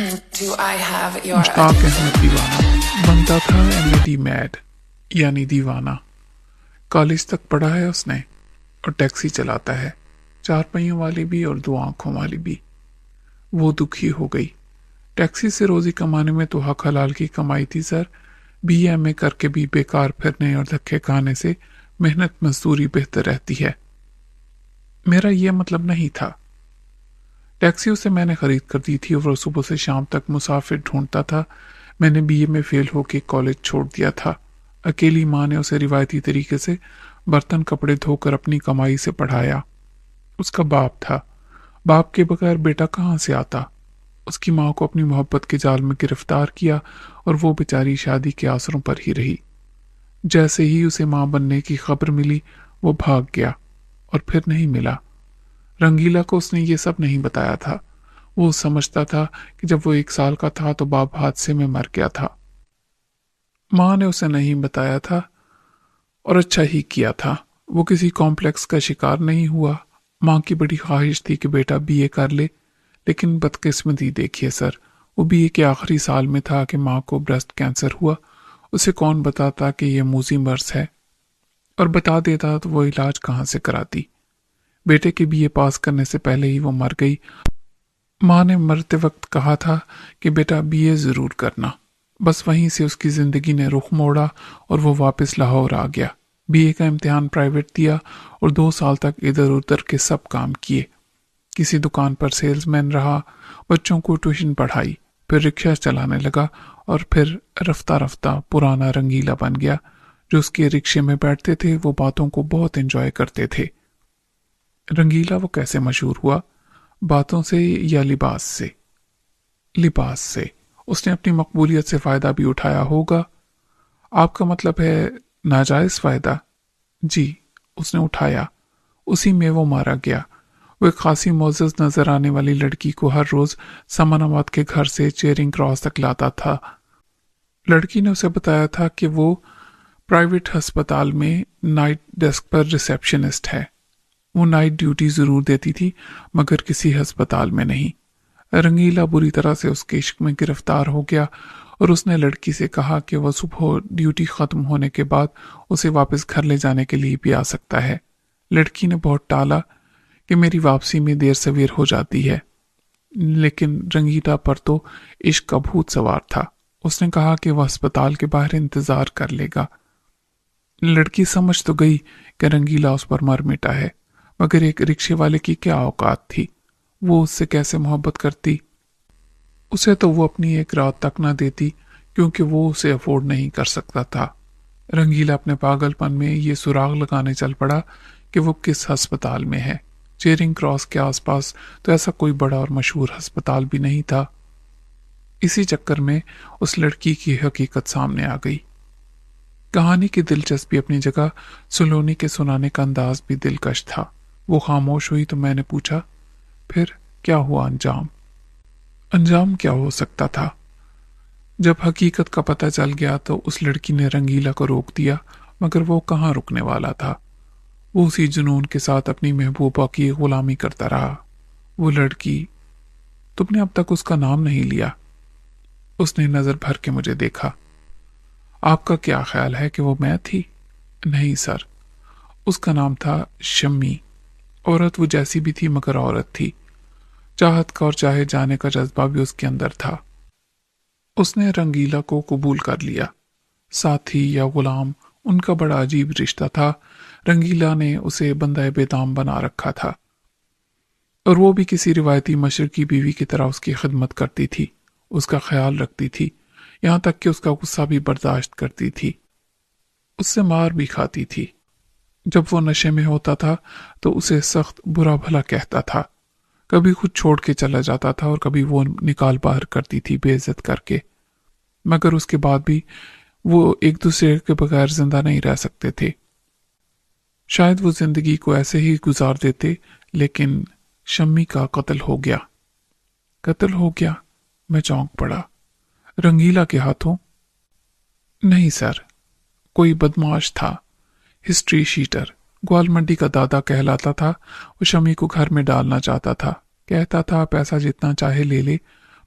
Do I have your Mushtaq attention? Ahmad दीवाना बनता था एमएडी मैड यानी दीवाना। कॉलेज तक पढ़ा है उसने और टैक्सी चलाता है, 4 पहियों वाली भी और 2 आंखों वाली भी। वो दुखी हो गई। टैक्सी से रोजी कमाने में तो हक हलाल की कमाई थी सर, बीएमए करके भी बेकार फिरने और धक्के खाने से मेहनत मजदूरी बेहतर रहती है। मेरा ये मतलब नहीं था। टैक्सी उसे मैंने खरीद कर दी थी और वो सुबह से शाम तक मुसाफिर ढूंढता था। मैंने बीए में फेल होके कॉलेज छोड़ दिया था। अकेली माँ ने उसे रिवायती तरीके से बर्तन कपड़े धोकर अपनी कमाई से पढ़ाया। उसका बाप था, बाप के बगैर बेटा कहाँ से आता। उसकी माँ को अपनी मोहब्बत के जाल में गिरफ्तार किया और वो बेचारी शादी के आसरों पर ही रही। जैसे ही उसे माँ बनने की खबर मिली वो भाग गया और फिर नहीं मिला। रंगीला को उसने ये सब नहीं बताया था। वो समझता था कि जब वो 1 साल का था तो बाप हादसे में मर गया था। माँ ने उसे नहीं बताया था और अच्छा ही किया था। वो किसी कॉम्प्लेक्स का शिकार नहीं हुआ। माँ की बड़ी ख्वाहिश थी कि बेटा बीए कर ले, लेकिन बदकिस्मती देखिए सर, वो बीए के आखिरी साल में था कि माँ को ब्रेस्ट कैंसर हुआ। उसे कौन बताता कि ये मूजी मर्ज है, और बता देता तो वो इलाज कहाँ से कराती। बेटे के बीए पास करने से पहले ही वो मर गई। माँ ने मरते वक्त कहा था कि बेटा बीए जरूर करना। बस वहीं से उसकी जिंदगी ने रुख मोड़ा और वो वापस लाहौर आ गया। बीए का इम्तिहान प्राइवेट दिया और 2 साल तक इधर उधर के सब काम किए। किसी दुकान पर सेल्समैन रहा, बच्चों को ट्यूशन पढ़ाई, फिर रिक्शा चलाने लगा और फिर रफ्ता रफ्ता पुराना रंगीला बन गया। जो उसके रिक्शे में बैठते थे वो बातों को बहुत एंजॉय करते थे। रंगीला वो कैसे मशहूर हुआ? बातों से या लिबास से? लिबास से। उसने अपनी मकबूलियत से फायदा भी उठाया होगा। आपका मतलब है नाजायज फायदा? जी, उसने उठाया। उसी में वो मारा गया। वो एक खासी मोअज़्ज़ज़ नजर आने वाली लड़की को हर रोज समनाबाद के घर से चेरिंग क्रॉस तक लाता था। लड़की ने उसे बताया था कि वो प्राइवेट अस्पताल में नाइट डेस्क पर रिसेप्शनिस्ट है। वो नाइट ड्यूटी जरूर देती थी, मगर किसी अस्पताल में नहीं। रंगीला बुरी तरह से उसके इश्क में गिरफ्तार हो गया और उसने लड़की से कहा कि वह सुबह ड्यूटी खत्म होने के बाद उसे वापस घर ले जाने के लिए भी आ सकता है। लड़की ने बहुत टाला कि मेरी वापसी में देर सवेर हो जाती है, लेकिन रंगीला पर तो इश्क का भूत सवार था। उसने कहा कि वह अस्पताल के बाहर इंतजार कर लेगा। लड़की समझ तो गई कि रंगीला उस पर मर मिटा है, मगर एक रिक्शे वाले की क्या औकात थी? वो उससे कैसे मोहब्बत करती? उसे तो वो अपनी एक रात तक न देती, क्योंकि वो उसे अफोर्ड नहीं कर सकता था। रंगीला अपने पागलपन में ये सुराग लगाने चल पड़ा कि वो किस अस्पताल में है। चेरिंग क्रॉस के आसपास तो ऐसा कोई बड़ा और मशहूर अस्पताल भी नहीं था। इसी चक्कर में उस लड़की की हकीकत सामने आ गई। कहानी की दिलचस्पी अपनी जगह, सुलोनी के सुनाने का अंदाज भी दिलकश था। वो खामोश हुई तो मैंने पूछा, फिर क्या हुआ अंजाम? अंजाम क्या हो सकता था? जब हकीकत का पता चल गया तो उस लड़की ने रंगीला को रोक दिया, मगर वो कहाँ रुकने वाला था। वो उसी जुनून के साथ अपनी महबूबा की गुलामी करता रहा। वो लड़की, तुमने अब तक उसका नाम नहीं लिया। उसने नजर भर के मुझे देखा। आपका क्या ख्याल है कि वो मैं थी? नहीं सर, उसका नाम था शम्मी। औरत वो जैसी भी थी, मगर औरत थी। चाहत का और चाहे जाने का जज्बा भी उसके अंदर था। उसने रंगीला को कबूल कर लिया। साथी या गुलाम, उनका बड़ा अजीब रिश्ता था। रंगीला ने उसे बंदा बेदाम बना रखा था और वो भी किसी रिवायती मशरकी बीवी की तरह उसकी खिदमत करती थी, उसका ख्याल रखती थी, यहाँ तक कि उसका गुस्सा भी बर्दाश्त करती थी, उससे मार भी खाती थी। जब वो नशे में होता था तो उसे सख्त बुरा भला कहता था। कभी खुद छोड़ के चला जाता था और कभी वो निकाल बाहर करती थी बेइज्जत करके। मगर उसके बाद भी वो एक दूसरे के बगैर जिंदा नहीं रह सकते थे। शायद वो जिंदगी को ऐसे ही गुजार देते, लेकिन शम्मी का कत्ल हो गया। कत्ल हो गया? मैं चौंक पड़ा। रंगीला के हाथों? नहीं सर, कोई बदमाश था, हिस्ट्री शीटर, ग्वाल मंडी का दादा कहलाता था। वो शमी को घर में डालना चाहता था। कहता था पैसा जितना चाहे ले ले,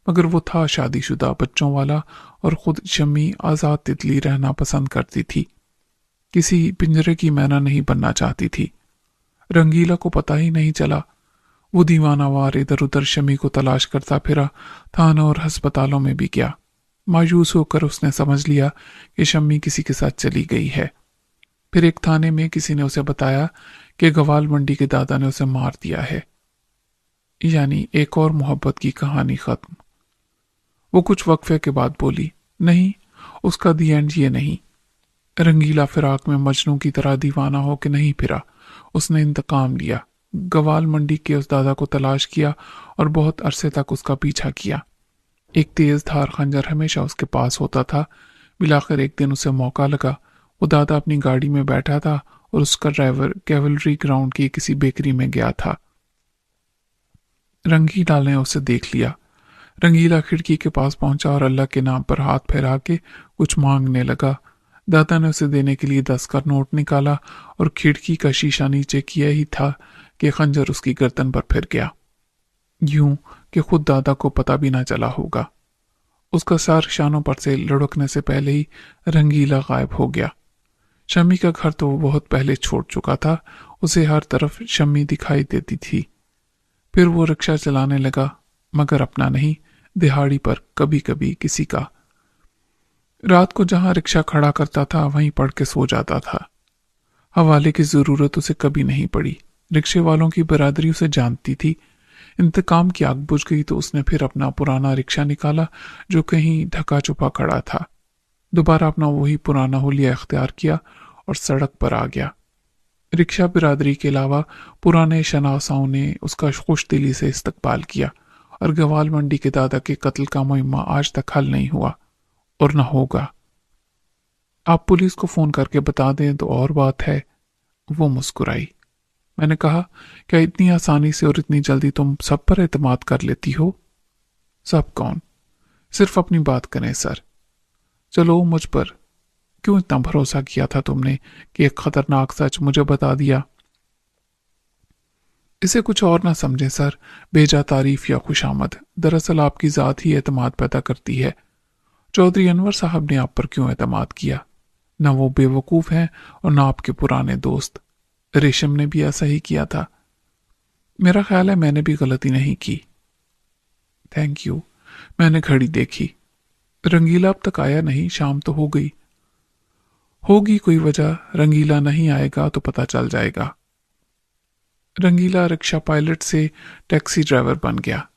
मगर वो था शादीशुदा, बच्चों वाला, और खुद शम्मी आज़ाद तितली रहना पसंद करती थी। किसी पिंजरे की मैना नहीं बनना चाहती थी। रंगीला को पता ही नहीं चला। वो दीवानावार इधर उधर शम्मी को तलाश करता फिरा, थानों और अस्पतालों में भी गया। मायूस होकर उसने समझ लिया कि शम्मी किसी के साथ चली गई है। फिर एक थाने में किसी ने उसे बताया कि गवाल मंडी के दादा ने उसे मार दिया है। यानी एक और मोहब्बत की कहानी खत्म। वो कुछ वक्फे के बाद बोली, नहीं, उसका दी एंड ये नहीं। रंगीला फिराक में मजनू की तरह दीवाना हो के नहीं फिरा। उसने इंतकाम लिया। गवाल मंडी के उस दादा को तलाश किया और बहुत अरसे तक उसका पीछा किया। एक तेज धार खंजर हमेशा उसके पास होता था। मिलाकर एक दिन उसे मौका लगा। वो दादा अपनी गाड़ी में बैठा था और उसका ड्राइवर कैवलरी ग्राउंड की किसी बेकरी में गया था। रंगीला ने उसे देख लिया। रंगीला खिड़की के पास पहुंचा और अल्लाह के नाम पर हाथ फैला के कुछ मांगने लगा। दादा ने उसे देने के लिए 10 का नोट निकाला और खिड़की का शीशा नीचे किया ही था कि खंजर उसकी गर्दन पर फिर गया, यूं कि खुद दादा को पता भी ना चला होगा। उसका सर शानों पर से लुढ़कने से पहले ही रंगीला गायब हो गया। शम्मी का घर तो वो बहुत पहले छोड़ चुका था। उसे हर तरफ शम्मी दिखाई देती थी। फिर वो रिक्शा चलाने लगा, मगर अपना नहीं, दिहाड़ी पर कभी कभी किसी का। रात को जहां रिक्शा खड़ा करता था वहीं पड़ के सो जाता था। हवाले की जरूरत उसे कभी नहीं पड़ी। रिक्शे वालों की बरादरी उसे जानती थी। इंतकाम की आग बुझ गई तो उसने फिर अपना पुराना रिक्शा निकाला जो कहीं ढका छुपा खड़ा था। दोबारा अपना वही पुराना हुलिया इख्तियार किया और सड़क पर आ गया। रिक्शा बिरादरी के अलावा पुराने शनासाओं ने उसका खुश दिली से इस्तकबाल किया और गवाल मंडी के दादा के कत्ल का मुहिम्मा आज तक हल नहीं हुआ और न होगा। आप पुलिस को फोन करके बता दें तो और बात है। वो मुस्कुराई। मैंने कहा, क्या इतनी आसानी से और इतनी जल्दी तुम सब पर एतमाद कर लेती हो? सब कौन? सिर्फ अपनी बात करें सर। चलो, मुझ पर क्यों इतना भरोसा किया था तुमने कि एक खतरनाक सच मुझे बता दिया? इसे कुछ और ना समझें सर, बेजा तारीफ या खुशामद। दरअसल आपकी जात ही एतमाद पैदा करती है। चौधरी अनवर साहब ने आप पर क्यों एतमाद किया? न वो बेवकूफ हैं और न आपके पुराने दोस्त। रेशम ने भी ऐसा ही किया था। मेरा ख्याल है मैंने भी गलती नहीं की। Thank you. मैंने घड़ी देखी। रंगीला अब तक आया नहीं। शाम तो हो गई। होगी कोई वजह। रंगीला नहीं आएगा तो पता चल जाएगा। रंगीला रिक्शा पायलट से टैक्सी ड्राइवर बन गया।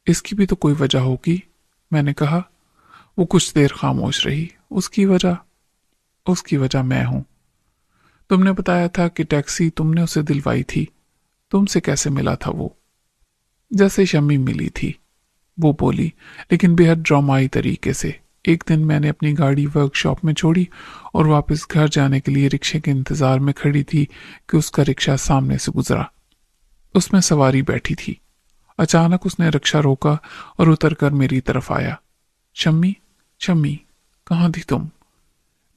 इसकी भी तो कोई वजह होगी, मैंने कहा। वो कुछ देर खामोश रही। उसकी वजह मैं हूं। तुमने बताया था कि टैक्सी तुमने उसे दिलवाई थी। तुमसे कैसे मिला था वो? जैसे शम्मी मिली थी, वो बोली, लेकिन बेहद ड्रामाई तरीके से। एक दिन मैंने अपनी गाड़ी वर्कशॉप में छोड़ी और वापस घर जाने के लिए रिक्शे के इंतजार में खड़ी थी कि उसका रिक्शा सामने से गुजरा। उसमें सवारी बैठी थी। अचानक उसने रिक्शा रोका और उतरकर मेरी तरफ आया। शम्मी, शम्मी, कहाँ थी तुम?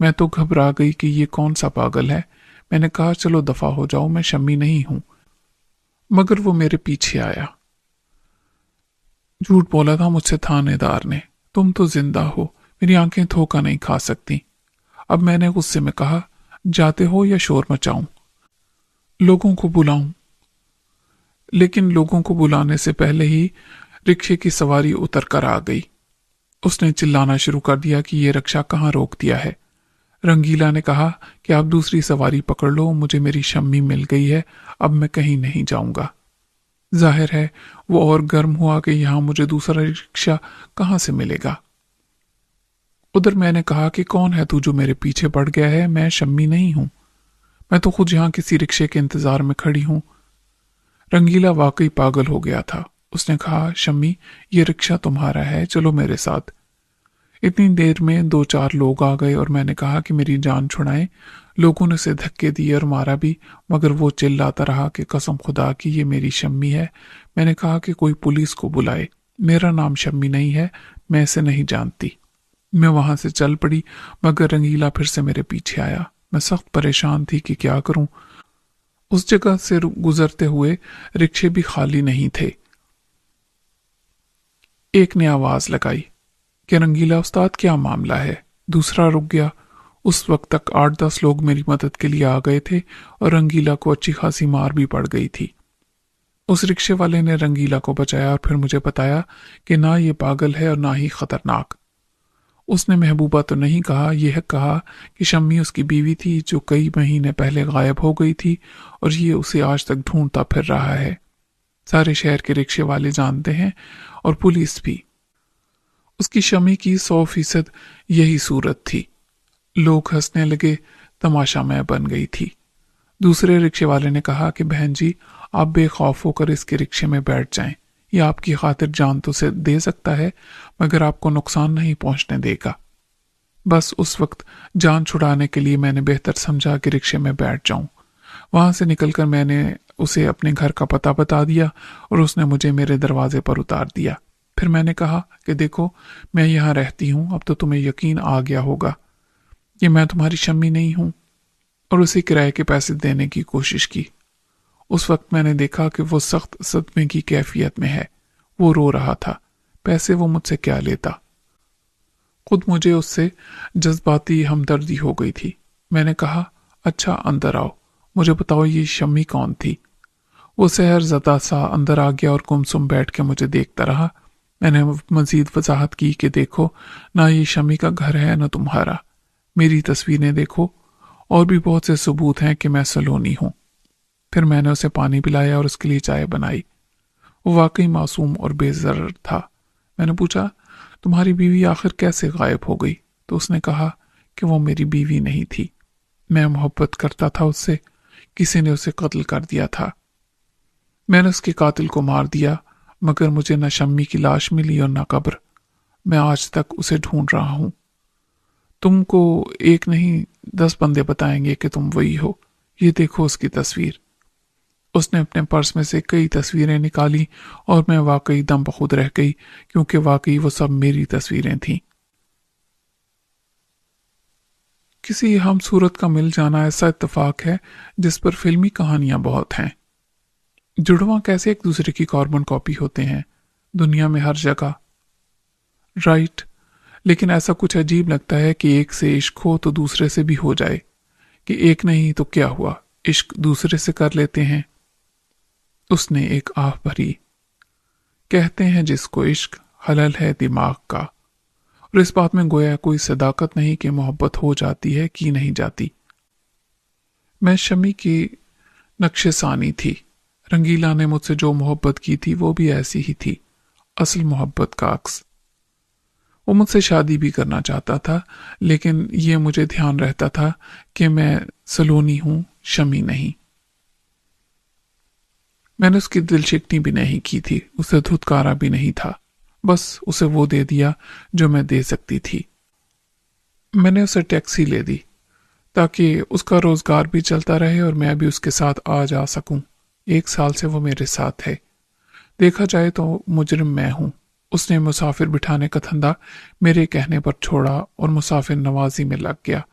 मैं तो घबरा गई कि ये कौन सा पागल है। मैंने कहा, चलो दफा हो जाओ, मैं शम्मी नहीं हूं। मगर वो मेरे पीछे आया। झूठ बोला था मुझसे थानेदार ने। तुम तो जिंदा हो, मेरी आंखें धोखा नहीं खा सकती। अब मैंने गुस्से में कहा, जाते हो या शोर मचाऊं? लोगों को बुलाऊं? लेकिन लोगों को बुलाने से पहले ही रिक्शे की सवारी उतर कर आ गई। उसने चिल्लाना शुरू कर दिया कि ये रिक्शा कहाँ रोक दिया है। रंगीला ने कहा कि आप दूसरी सवारी पकड़ लो, मुझे मेरी शम्मी मिल गई है, अब मैं कहीं नहीं जाऊंगा। जाहिर है वो और गर्म हुआ कि यहां मुझे दूसरा रिक्शा कहां से मिलेगा। उधर मैंने कहा कि कौन है तू जो मेरे पीछे पड़ गया है? मैं शम्मी नहीं हूं। मैं तो खुद यहां किसी रिक्शे के इंतजार में खड़ी हूं। रंगीला वाकई पागल हो गया था। उसने कहा, शम्मी, ये रिक्शा तुम्हारा है, चलो मेरे साथ। इतनी देर में 2-4 लोग आ गए और मैंने कहा कि मेरी जान छुड़ाएं। लोगों ने उसे धक्के दिए और मारा भी, मगर वो चिल्लाता रहा कि कसम खुदा की ये मेरी शम्मी है। मैंने कहा कि कोई पुलिस को बुलाए, मेरा नाम शम्मी नहीं है, मैं इसे नहीं जानती। मैं वहां से चल पड़ी, मगर रंगीला फिर से मेरे पीछे आया। मैं सख्त परेशान थी कि क्या करूं। उस जगह से गुजरते हुए रिक्शे भी खाली नहीं थे। एक ने आवाज लगाई कि रंगीला उस्ताद क्या मामला है। दूसरा रुक गया। उस वक्त तक 8-10 लोग मेरी मदद के लिए आ गए थे और रंगीला को अच्छी खासी मार भी पड़ गई थी। उस रिक्शे वाले ने रंगीला को बचाया और फिर मुझे बताया कि ना ये पागल है और ना ही खतरनाक। उसने महबूबा तो नहीं कहा, यह कहा कि शम्मी उसकी बीवी थी जो कई महीने पहले गायब हो गई थी और ये उसे आज तक ढूंढता फिर रहा है। सारे शहर के रिक्शे वाले जानते हैं और पुलिस भी। उसकी शम्मी की 100% यही सूरत थी। लोग हंसने लगे, तमाशा मैं बन गई थी। दूसरे रिक्शे वाले ने कहा कि बहन जी, आप बेखौफ होकर इसके रिक्शे में बैठ जाएं। ये आपकी खातिर जान तो से दे सकता है मगर आपको नुकसान नहीं पहुंचने देगा। बस उस वक्त जान छुड़ाने के लिए मैंने बेहतर समझा कि रिक्शे में बैठ जाऊं। वहां से निकलकर मैंने उसे अपने घर का पता बता दिया और उसने मुझे मेरे दरवाजे पर उतार दिया। फिर मैंने कहा कि देखो, मैं यहाँ रहती हूँ, अब तो तुम्हें यकीन आ गया होगा कि मैं तुम्हारी शम्मी नहीं हूं, और उसे किराए के पैसे देने की कोशिश की। उस वक्त मैंने देखा कि वो सख्त सदमे की कैफियत में है। वो रो रहा था। पैसे वो मुझसे क्या लेता। खुद मुझे उससे जज्बाती हमदर्दी हो गई थी। मैंने कहा, अच्छा अंदर आओ, मुझे बताओ ये शम्मी कौन थी। वो सहर ज़दा सा अंदर आ गया और गुमसुम बैठ के मुझे देखता रहा। मैंने मजीद वजाहत की कि देखो, ना ये शम्मी का घर है ना तुम्हारा। मेरी तस्वीरें देखो, और भी बहुत से सबूत हैं कि मैं सलोनी हूं। फिर मैंने उसे पानी पिलाया और उसके लिए चाय बनाई। वो वाकई मासूम और बेज़र था। मैंने पूछा, तुम्हारी बीवी आखिर कैसे गायब हो गई? तो उसने कहा कि वो मेरी बीवी नहीं थी। मैं मोहब्बत करता था उससे। किसी ने उसे कत्ल कर दिया था। मैंने उसके कातिल को मार दिया, मगर मुझे न शम्मी की लाश मिली और न कब्र। मैं आज तक उसे ढूंढ रहा हूं। तुमको एक नहीं 10 बंदे बताएंगे कि तुम वही हो। ये देखो उसकी तस्वीर। उसने अपने पर्स में से कई तस्वीरें निकाली और मैं वाकई दम बखुद रह गई, क्योंकि वाकई वो सब मेरी तस्वीरें थीं। किसी हम सूरत का मिल जाना ऐसा इत्तेफाक है जिस पर फिल्मी कहानियां बहुत हैं। जुड़वां कैसे एक दूसरे की कार्बन कॉपी होते हैं दुनिया में हर जगह। राइट, लेकिन ऐसा कुछ अजीब लगता है कि एक से इश्क हो तो दूसरे से भी हो जाए, कि एक नहीं तो क्या हुआ, इश्क दूसरे से कर लेते हैं। उसने एक आह भरी। कहते हैं जिसको इश्क हलल है दिमाग का, और इस बात में गोया कोई सदाकत नहीं कि मोहब्बत हो जाती है कि नहीं जाती। मैं शमी की नक्शे सानी थी। रंगीला ने मुझसे जो मोहब्बत की थी वो भी ऐसी ही थी, असल मोहब्बत का अक्स। वो मुझसे शादी भी करना चाहता था, लेकिन ये मुझे ध्यान रहता था कि मैं सलोनी हूं, शमी नहीं। मैंने उसकी दिल शिकनी भी नहीं की थी, उसे धुतकारा भी नहीं था। बस उसे वो दे दिया जो मैं दे सकती थी। मैंने उसे टैक्सी ले दी ताकि उसका रोजगार भी चलता रहे और मैं भी उसके साथ आ जा सकूं। 1 साल से वो मेरे साथ है। देखा जाए तो मुजरिम मैं हूं। उसने मुसाफिर बिठाने का धंधा मेरे कहने पर छोड़ा और मुसाफिर नवाजी में लग गया।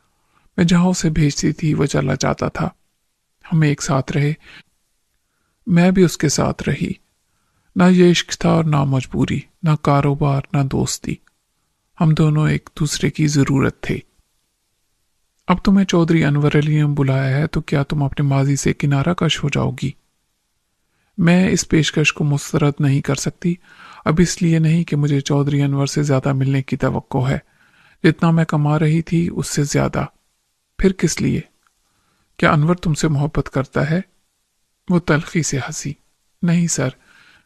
मैं जहां उसे भेजती थी वो चला जाता था। हम एक साथ रहे, मैं भी उसके साथ रही। ना ये इश्क था और ना मजबूरी, ना कारोबार, ना दोस्ती। हम दोनों एक दूसरे की जरूरत थे। अब तुम्हें चौधरी अनवर अली ने बुलाया है तो क्या तुम अपने माजी से किनारा कश हो जाओगी? मैं इस पेशकश को मुस्तरद नहीं कर सकती। अब इसलिए नहीं कि मुझे चौधरी अनवर से ज्यादा मिलने की तवक्को है। जितना मैं कमा रही थी उससे ज्यादा। फिर किस लिए? क्या अनवर तुमसे मोहब्बत करता है? वो तलखी से हंसी। नहीं सर,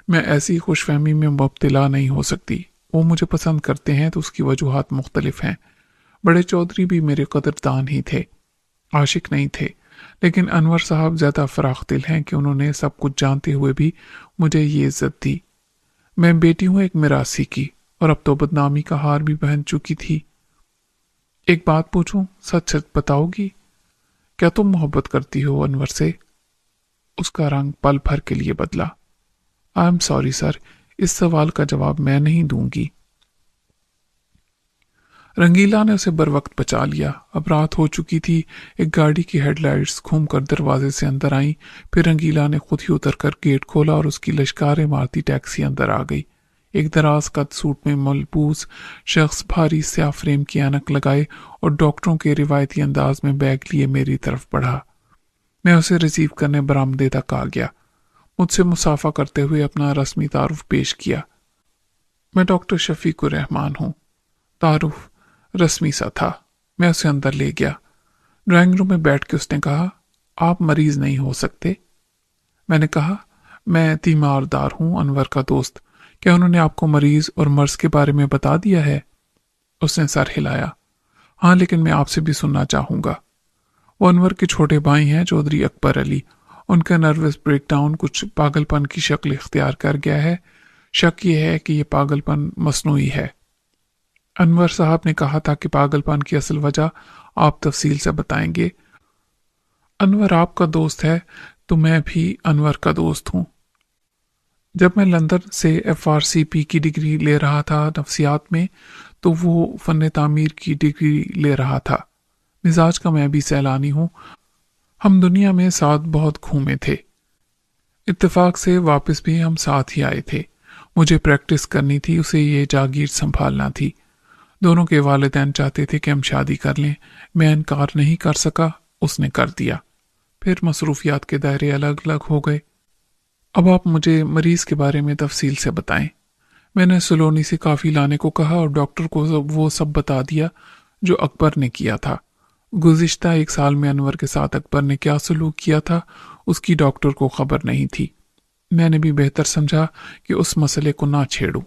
मैं ऐसी खुशफहमी में मुब्तला नहीं हो सकती। वो मुझे पसंद करते हैं तो उसकी वजूहात मुख्तलिफ हैं। बड़े चौधरी भी मेरे कदरदान ही थे, आशिक नहीं थे। लेकिन अनवर साहब ज्यादा फराख दिल हैं कि उन्होंने सब कुछ जानते हुए भी मुझे ये इज्जत दी। मैं बेटी हूं एक मिरासी की, और अब तो बदनामी का हार भी पहन चुकी थी। एक बात पूछूं, सच सच बताओगी? क्या तुम मोहब्बत करती हो अनवर से? उसका रंग पल भर के लिए बदला। आई एम सॉरी सर, इस सवाल का जवाब मैं नहीं दूंगी। रंगीला ने उसे बर वक्त बचा लिया। अब रात हो चुकी थी। एक गाड़ी की हेडलाइट्स घूमकर दरवाजे से अंदर आई। फिर रंगीला ने खुद ही उतरकर गेट खोला और उसकी लश्कारे मारती टैक्सी अंदर आ गई। एक दराज कद सूट में मलबूस शख्स भारी स्याह फ्रेम की ऐनक लगाए और डॉक्टरों के रिवायती अंदाज में बैग लिए मेरी तरफ बढ़ा। मैं उसे रिसीव करने बरामदे तक आ गया। मुझसे मुसाफा करते हुए अपना रस्मी तारुफ पेश किया। मैं डॉक्टर शफीकुर रहमान हूँ। तारुफ रस्मी सा था। मैं उसे अंदर ले गया। ड्राइंग रूम में बैठ के उसने कहा, आप मरीज नहीं हो सकते। मैंने कहा, मैं तीमारदार हूँ, अनवर का दोस्त। क्या उन्होंने आपको मरीज और मर्ज के बारे में बता दिया है? उसने सर हिलाया। हाँ, लेकिन मैं आपसे भी सुनना चाहूंगा। वो अनवर के छोटे भाई हैं, चौधरी अकबर अली। उनका नर्वस ब्रेकडाउन कुछ पागलपन की शक्ल इख्तियार कर गया है। शक ये है कि ये पागलपन मसनूई है। अनवर साहब ने कहा था कि पागलपन की असल वजह आप तफसील से बताएंगे। अनवर आपका दोस्त है तो मैं भी अनवर का दोस्त हूँ। जब मैं लंदन से FRCP की डिग्री ले रहा था नफ्सियात में, तो वो फन तामीर की डिग्री ले रहा था। मिजाज का मैं भी सैलानी हूँ। हम दुनिया में साथ बहुत घूमे थे। इत्तेफाक से वापस भी हम साथ ही आए थे। मुझे प्रैक्टिस करनी थी, उसे ये जागीर संभालना थी। दोनों के वालिदैन चाहते थे कि हम शादी कर लें। मैं इनकार नहीं कर सका, उसने कर दिया। फिर मसरूफियात के दायरे अलग अलग हो गए। अब आप मुझे मरीज के बारे में तफसील से बताएं। मैंने सलोनी से काफ़ी लाने को कहा और डॉक्टर को वो सब बता दिया जो अकबर ने किया था। गुज़िश्ता 1 साल में अनवर के साथ अकबर ने क्या सलूक किया था, उसकी डॉक्टर को खबर नहीं थी। मैंने भी बेहतर समझा कि उस मसले को ना छेड़ूं।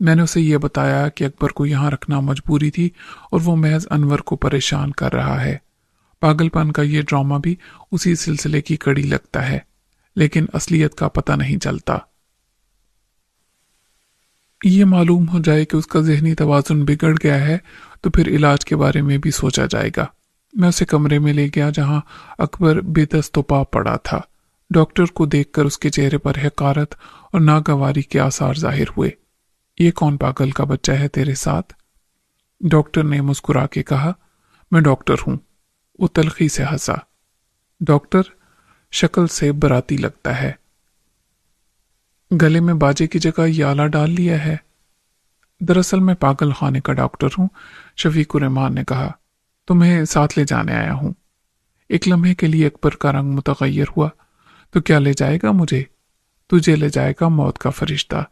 मैंने उसे यह बताया कि अकबर को यहाँ रखना मजबूरी थी और वो महज अनवर को परेशान कर रहा है। पागलपन का ये ड्रामा भी उसी सिलसिले की कड़ी लगता है, लेकिन असलियत का पता नहीं चलता। ये मालूम हो जाए कि उसका जहनी तवाजुन बिगड़ गया है तो फिर इलाज के बारे में भी सोचा जाएगा। मैं उसे कमरे में ले गया जहां अकबर बेदस्तोपा पड़ा था। डॉक्टर को देखकर उसके चेहरे पर हकारत और नागवारी के आसार जाहिर हुए। ये कौन पागल का बच्चा है तेरे साथ? डॉक्टर ने मुस्कुरा के कहा, मैं डॉक्टर हूं। वो तलखी से हंसा। डॉक्टर शक्ल से बराती लगता है। गले में बाजे की जगह ये आला डाल लिया है। दरअसल मैं पागल खाने का डॉक्टर हूं, शफीकुर रहमान ने कहा। तुम्हें साथ ले जाने आया हूं। एक लम्हे के लिए अकबर का रंग मुतगय्यर हुआ। तो क्या ले जाएगा मुझे? तुझे ले जाएगा मौत का फरिश्ता।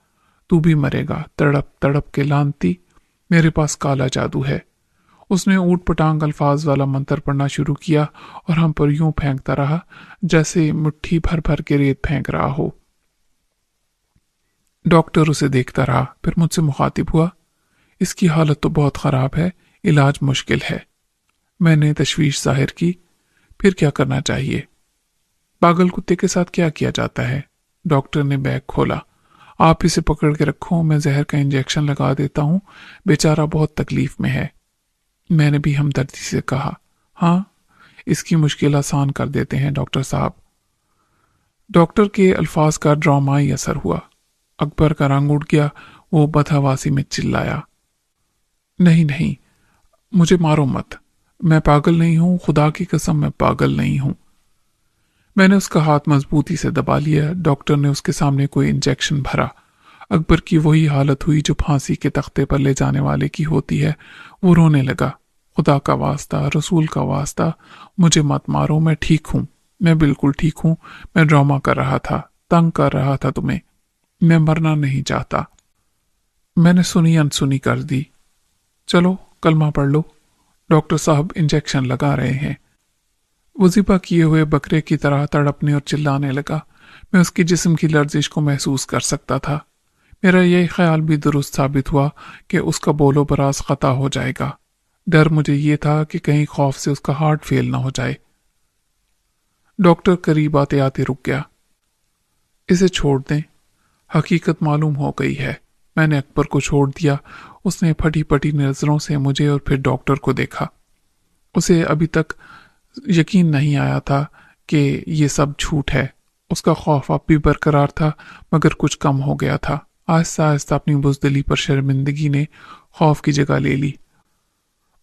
तू भी मरेगा तड़प तड़प के लानती। मेरे पास काला जादू है। उसने ऊट पटांग अल्फाज वाला मंत्र पढ़ना शुरू किया और हम पर यूं फेंकता रहा जैसे मुट्ठी भर भर के रेत फेंक रहा हो। डॉक्टर उसे देखता रहा, फिर मुझसे मुखातिब हुआ, इसकी हालत तो बहुत खराब है, इलाज मुश्किल है। मैंने तशवीश जाहिर की, फिर क्या करना चाहिए? पागल कुत्ते के साथ क्या किया जाता है? डॉक्टर ने बैग खोला। आप इसे पकड़ के रखो, मैं जहर का इंजेक्शन लगा देता हूं, बेचारा बहुत तकलीफ में है। मैंने भी हमदर्दी से कहा, हाँ, इसकी मुश्किल आसान कर देते हैं डॉक्टर साहब। डॉक्टर के अल्फाज का ड्रामाई असर हुआ। अकबर का रंग उड़ गया। वो बदहवासी में चिल्लाया, नहीं नहीं, मुझे मारो मत, मैं पागल नहीं हूं, खुदा की कसम मैं पागल नहीं हूं। मैंने उसका हाथ मजबूती से दबा लिया। डॉक्टर ने उसके सामने कोई इंजेक्शन भरा। अकबर की वही हालत हुई जो फांसी के तख्ते पर ले जाने वाले की होती है। वो रोने लगा, खुदा का वास्ता, रसूल का वास्ता, मुझे मत मारो, मैं ठीक हूं, मैं बिल्कुल ठीक हूं, मैं ड्रामा कर रहा था, तंग कर रहा था तुम्हें, मैं मरना नहीं चाहता। मैंने सुनी अनसुनी कर दी। चलो कलमा पढ़ लो, डॉक्टर साहब इंजेक्शन लगा रहे हैं। वजीफा किए हुए बकरे की तरह तड़पने और चिल्लाने लगा। मैं उसकी जिस्म की लर्जिश को महसूस कर सकता था। मेरा यह ख्याल भी दुरुस्त साबित हुआ कि उसका बोलो बराज खता हो जाएगा। डर मुझे ये था कि कहीं खौफ से उसका हार्ट फेल ना हो जाए। डॉक्टर करीब आते आते रुक गया। इसे छोड़ दें, हकीकत मालूम हो गई है। मैंने अकबर को छोड़ दिया। उसने फटी फटी नजरों से मुझे और फिर डॉक्टर को देखा। उसे अभी तक यकीन नहीं आया था कि ये सब झूठ है। उसका खौफ अब भी बरकरार था, मगर कुछ कम हो गया था। आहिस्ता आहिस्ता अपनी बुज़दिली पर शर्मिंदगी ने खौफ की जगह ले ली।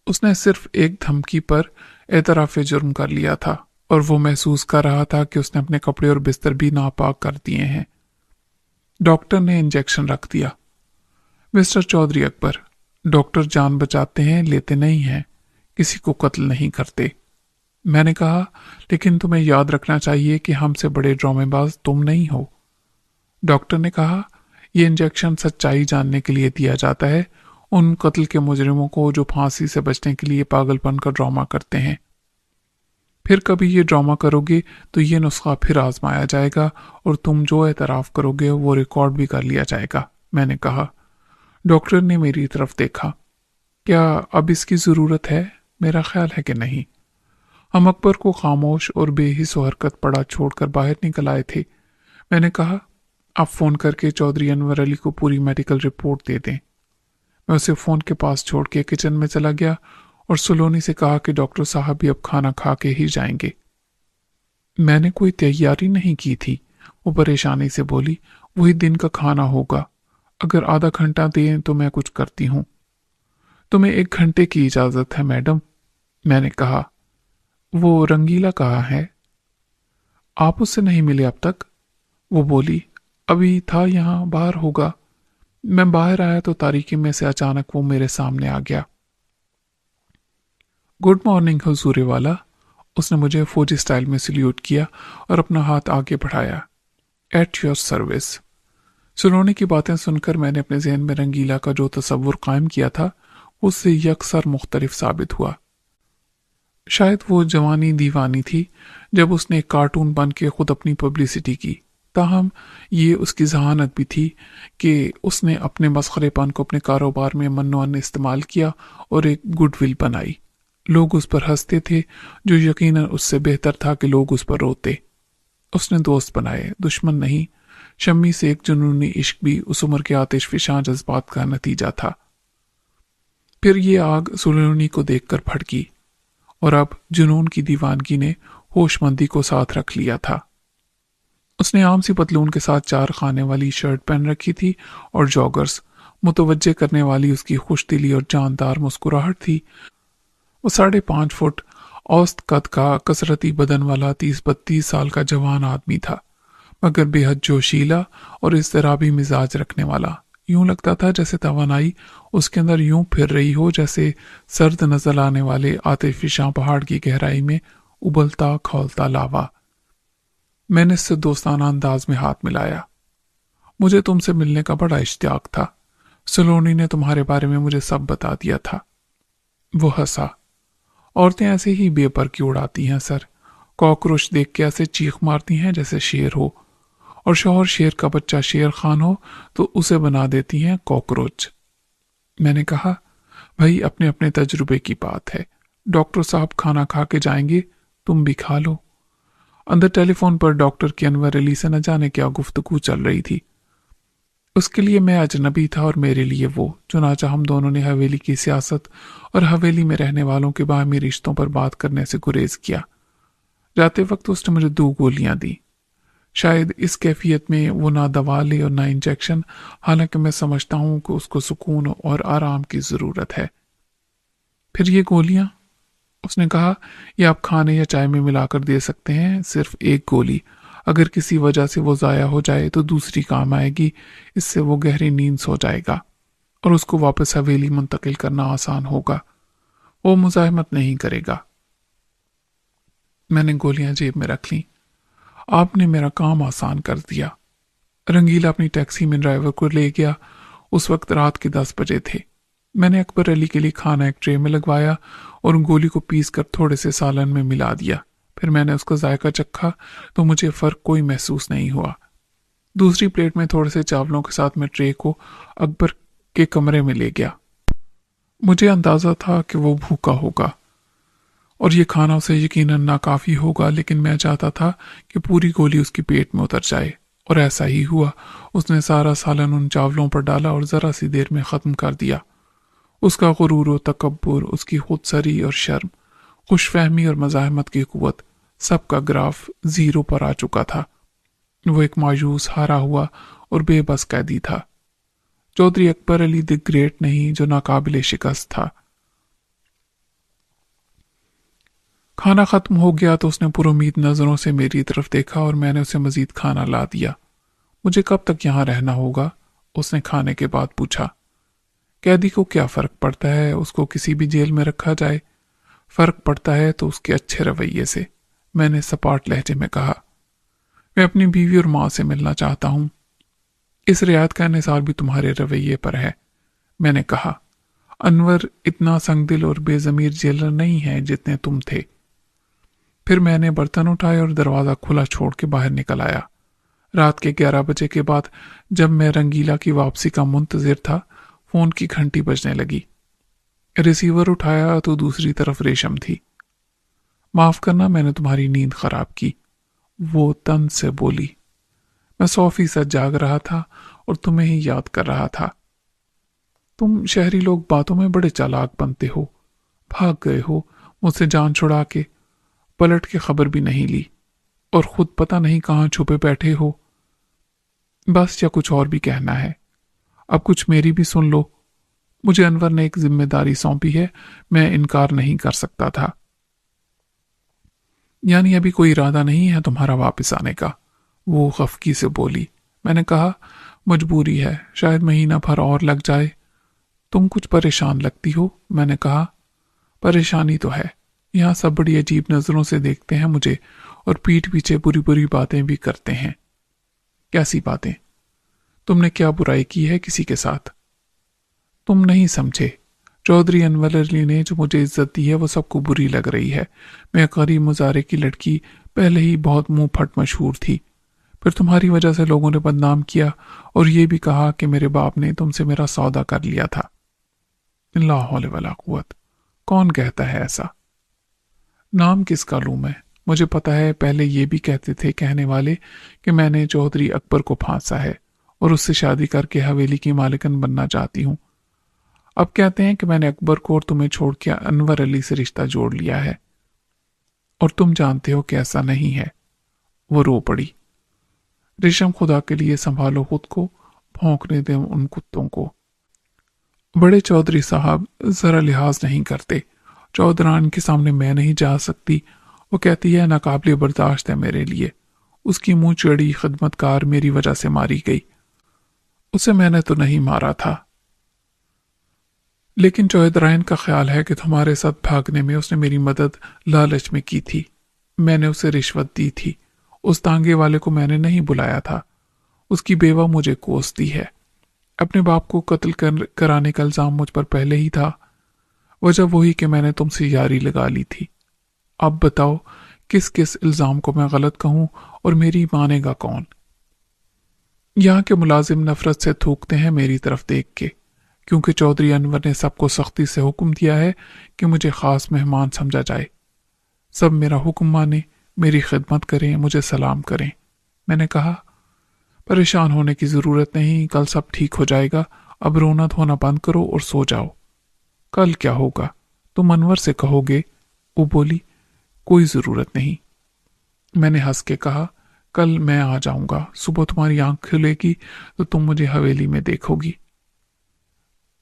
उसने सिर्फ एक धमकी पर एतराफ़ जुर्म कर लिया था और वो महसूस कर रहा था कि उसने अपने कपड़े और बिस्तर भी नापाक कर दिए हैं। डॉक्टर ने इंजेक्शन रख दिया। मिस्टर चौधरी अकबर, डॉक्टर जान बचाते हैं, लेते नहीं हैं, किसी को कत्ल नहीं करते। मैंने कहा, लेकिन तुम्हें याद रखना चाहिए कि हमसे बड़े ड्रामेबाज तुम नहीं हो। डॉक्टर ने कहा, यह इंजेक्शन सच्चाई जानने के लिए दिया जाता है, उन कत्ल के मुजरिमों को जो फांसी से बचने के लिए पागलपन का ड्रामा करते हैं। फिर कभी ये ड्रामा करोगे तो ये नुस्खा फिर आजमाया जाएगा और तुम जो एतराफ़ करोगे वो रिकॉर्ड भी कर लिया जाएगा। मैंने कहा। डॉक्टर ने मेरी तरफ देखा। क्या अब इसकी ज़रूरत है? मेरा ख्याल है कि नहीं। हम अकबर को खामोश और बेहिस हरकत पड़ा छोड़कर बाहर निकल आए थे। मैंने कहा, आप फ़ोन करके चौधरी अनवर अली को पूरी मेडिकल रिपोर्ट दे दें। मैं उसे फ़ोन के पास छोड़ के किचन में चला गया और सुलोनी से कहा कि डॉक्टर साहब भी अब खाना खा के ही जाएंगे। मैंने कोई तैयारी नहीं की थी, वो परेशानी से बोली। वही दिन का खाना होगा, अगर आधा घंटा दें तो मैं कुछ करती हूँ। तुम्हें 1 घंटे की इजाज़त है मैडम, मैंने कहा। वो रंगीला कहाँ है? आप उससे नहीं मिले अब तक? वो बोली, अभी था यहाँ, बाहर होगा। मैं बाहर आया तो तारीकी में से अचानक वो मेरे सामने आ गया। गुड मॉर्निंग हुजूर वाला। उसने मुझे फौजी स्टाइल में सल्यूट किया और अपना हाथ आगे बढ़ाया। At your service. सुलोनी की बातें सुनकर मैंने अपने जहन में रंगीला का जो तस्वुर कायम किया था उससे यकसर मुख्तलिफ साबित हुआ। शायद वो जवानी दीवानी थी जब उसने एक कार्टून बन के खुद अपनी पब्लिसिटी की। ताहम ये उसकी जहानत भी थी कि उसने अपने मस्खरेपन को अपने कारोबार में मन्नोअन इस्तेमाल किया और एक गुडविल बनाई। लोग उस पर हंसते थे, जो यकीनन उससे बेहतर था कि लोग उस पर रोते। उसने दोस्त बनाए, दुश्मन नहीं। शम्मी से एक जुनूनी इश्क भी उस उम्र के आतिशफिशां जज्बात का नतीजा था। फिर ये आग सुलोनी को देखकर भड़की और अब जुनून की दीवानगी ने होशमंदी को साथ रख लिया था। उसने आम सी पतलून के साथ 4 खाने वाली शर्ट पहन रखी थी और जॉगर्स। मुतवज्जे करने वाली उसकी खुशदिली और जानदार मुस्कुराहट थी। वो 5.5 फुट औसत कद का कसरती बदन वाला 30-32 साल का जवान आदमी था, मगर बेहद जोशीला और इज़्तिराबी मिजाज रखने वाला। यूं लगता था जैसे तवानाई उसके अंदर यूं फिर रही हो जैसे सर्द नजर आने वाले आतिफिशां पहाड़ की गहराई में उबलता खौलता लावा। मैंने इससे दोस्ताना अंदाज में हाथ मिलाया। मुझे तुमसे मिलने का बड़ा इश्तियाक था। सलोनी ने तुम्हारे बारे में मुझे सब बता दिया था। वो हंसा। औरतें ऐसे ही बेपर की उड़ाती हैं सर। कॉकरोच देख के ऐसे चीख मारती हैं जैसे शेर हो, और शौहर शेर का बच्चा शेर खान हो तो उसे बना देती हैं कॉकरोच। मैंने कहा, भाई अपने अपने तजुर्बे की बात है। डॉक्टर साहब खाना खा के जाएंगे, तुम भी खा लो। अंदर टेलीफोन पर डॉक्टर की अनवर अली से न जाने क्या गुफ्तगू चल रही थी। उसके लिए मैं अजनबी था और मेरे लिए वो। चुनाचा हम दोनों ने हवेली की सियासत और हवेली में रहने वालों के बाहमी रिश्तों पर बात करने से गुरेज किया। जाते वक्त उसने मुझे 2 गोलियां दी। शायद इस कैफियत में वो ना दवा ले और ना इंजेक्शन, हालांकि मैं समझता हूं कि उसको सुकून और आराम की ज़रूरत है। फिर ये गोलियां? उसने कहा, ये आप खाने या चाय में मिलाकर दे सकते हैं। सिर्फ 1 गोली, अगर किसी वजह से वो ज़ाया हो जाए तो दूसरी काम आएगी। इससे वो गहरी नींद सो जाएगा और उसको वापस हवेली मुंतकिल करना आसान होगा। वो मुज़ाहमत नहीं करेगा। मैंने गोलियां जेब में रख लीं। आपने मेरा काम आसान कर दिया। रंगीला अपनी टैक्सी में ड्राइवर को ले गया। उस वक्त रात के 10 बजे थे। मैंने अकबर अली के लिए खाना एक ट्रे में लगवाया और गोली को पीस कर थोड़े से सालन में मिला दिया। फिर मैंने उसका जायका चखा तो मुझे फ़र्क कोई महसूस नहीं हुआ। दूसरी प्लेट में थोड़े से चावलों के साथ मैं ट्रे को अकबर के कमरे में ले गया। मुझे अंदाज़ा था कि वो भूखा होगा और ये खाना उसे यकीनन नाकाफ़ी होगा, लेकिन मैं चाहता था कि पूरी गोली उसके पेट में उतर जाए, और ऐसा ही हुआ। उसने सारा सालन उन चावलों पर डाला और ज़रा सी देर में ख़त्म कर दिया। उसका गुरूर और तकब्बुर, उसकी खुदसरी और शर्म, खुशफहमी और मज़ाहमत की कुव्वत, सबका ग्राफ 0 पर आ चुका था। वो एक मायूस, हारा हुआ और बेबस कैदी था। चौधरी अकबर अली द ग्रेट नहीं, जो नाकाबिले शिकस्त था। खाना खत्म हो गया तो उसने पुरुमीद नजरों से मेरी तरफ देखा और मैंने उसे मजीद खाना ला दिया। मुझे कब तक यहाँ रहना होगा? उसने खाने के बाद पूछा। कैदी को क्या फर्क पड़ता है, उसको किसी भी जेल में रखा जाए। फर्क पड़ता है तो उसके अच्छे रवैये से, मैंने सपाट लहजे में कहा। मैं अपनी बीवी और माँ से मिलना चाहता हूँ। इस रियायत का निसार भी तुम्हारे रवैये पर है, मैंने कहा। अनवर इतना संगदिल और बेजमीर जेलर नहीं है जितने तुम थे। फिर मैंने बर्तन उठाए और दरवाज़ा खुला छोड़ के बाहर निकल आया। रात के 11 बजे के बाद जब मैं रंगीला की वापसी का मुंतजिर था, फोन की घंटी बजने लगी। रिसीवर उठाया तो दूसरी तरफ रेशम थी। माफ करना, मैंने तुम्हारी नींद खराब की, वो तन से बोली। मैं 100% जाग रहा था और तुम्हें ही याद कर रहा था। तुम शहरी लोग बातों में बड़े चालाक बनते हो। भाग गए हो मुझसे जान छुड़ा के, पलट के खबर भी नहीं ली, और खुद पता नहीं कहाँ छुपे बैठे हो। बस, या कुछ और भी कहना है? अब कुछ मेरी भी सुन लो। मुझे अनवर ने एक जिम्मेदारी सौंपी है, मैं इनकार नहीं कर सकता था। यानी अभी कोई इरादा नहीं है तुम्हारा वापस आने का? वो खफकी से बोली। मैंने कहा, मजबूरी है, शायद महीना भर और लग जाए। तुम कुछ परेशान लगती हो, मैंने कहा। परेशानी तो है, यहाँ सब बड़ी अजीब नजरों से देखते हैं मुझे और पीठ पीछे बुरी बुरी बातें भी करते हैं। कैसी बातें? तुमने क्या बुराई की है किसी के साथ? तुम नहीं समझे। चौधरी अनवर अली ने जो मुझे इज्जत दी है वो सबको बुरी लग रही है। मैं गरीब मुजारे की लड़की पहले ही बहुत मुंह फट मशहूर थी। फिर तुम्हारी वजह से लोगों ने बदनाम किया और ये भी कहा कि मेरे बाप ने तुमसे मेरा सौदा कर लिया था। ला हौले वला कुव्वत। कौन कहता है ऐसा? नाम किसका लूं मैं? मुझे पता है, पहले ये भी कहते थे कहने वाले कि मैंने चौधरी अकबर को फांसा है और उससे शादी करके हवेली की मालिकन बनना चाहती हूँ। अब कहते हैं कि मैंने अकबर को और तुम्हें छोड़ के अनवर अली से रिश्ता जोड़ लिया है, और तुम जानते हो कि ऐसा नहीं है। वो रो पड़ी। रेशम, खुदा के लिए संभालो खुद को, भौंकने दे उन कुत्तों को। बड़े चौधरी साहब जरा लिहाज नहीं करते। चौधरान के सामने मैं नहीं जा सकती। वो कहती है नाकाबिले बर्दाश्त है मेरे लिए। उसकी मुंह चढ़ी खिदमतकार मेरी वजह से मारी गई। उसे मैंने तो नहीं मारा था, लेकिन चौधराइन का ख्याल है कि तुम्हारे साथ भागने में उसने मेरी मदद लालच में की थी। मैंने उसे रिश्वत दी थी। उस तांगे वाले को मैंने नहीं बुलाया था। उसकी बेवा मुझे कोसती है। अपने बाप को कत्ल कराने का इल्जाम मुझ पर पहले ही था। वजह वही कि मैंने तुमसे यारी लगा ली थी। अब बताओ, किस किस इल्जाम को मैं गलत कहूं और मेरी मानेगा कौन? यहाँ के मुलाजिम नफरत से थूकते हैं मेरी तरफ देख के, क्योंकि चौधरी अनवर ने सबको सख्ती से हुक्म दिया है कि मुझे खास मेहमान समझा जाए। सब मेरा हुक्म माने, मेरी खिदमत करें, मुझे सलाम करें। मैंने कहा, परेशान होने की जरूरत नहीं, कल सब ठीक हो जाएगा। अब रोना धोना बंद करो और सो जाओ। कल क्या होगा? तुम अनवर से कहोगे। वो बोली, कोई जरूरत नहीं। मैंने हंस के कहा, कल मैं आ जाऊंगा। सुबह तुम्हारी आंख खुलेगी तो तुम मुझे हवेली में देखोगी।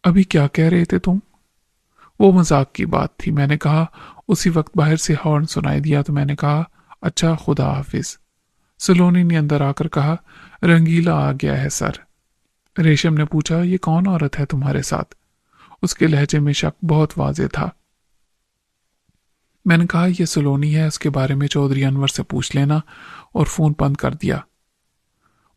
अभी क्या कह रहे थे तुम? वो मजाक की बात थी, मैंने कहा। उसी वक्त बाहर से हॉर्न सुनाई दिया तो मैंने कहा, अच्छा, खुदा हाफिज। सलोनी ने अंदर आकर कहा, रंगीला आ गया है सर। रेशम ने पूछा, ये कौन औरत है तुम्हारे साथ? उसके लहजे में शक बहुत वाजे था। मैंने कहा, यह सलोनी है, उसके बारे में चौधरी अनवर से पूछ लेना, और फोन बंद कर दिया।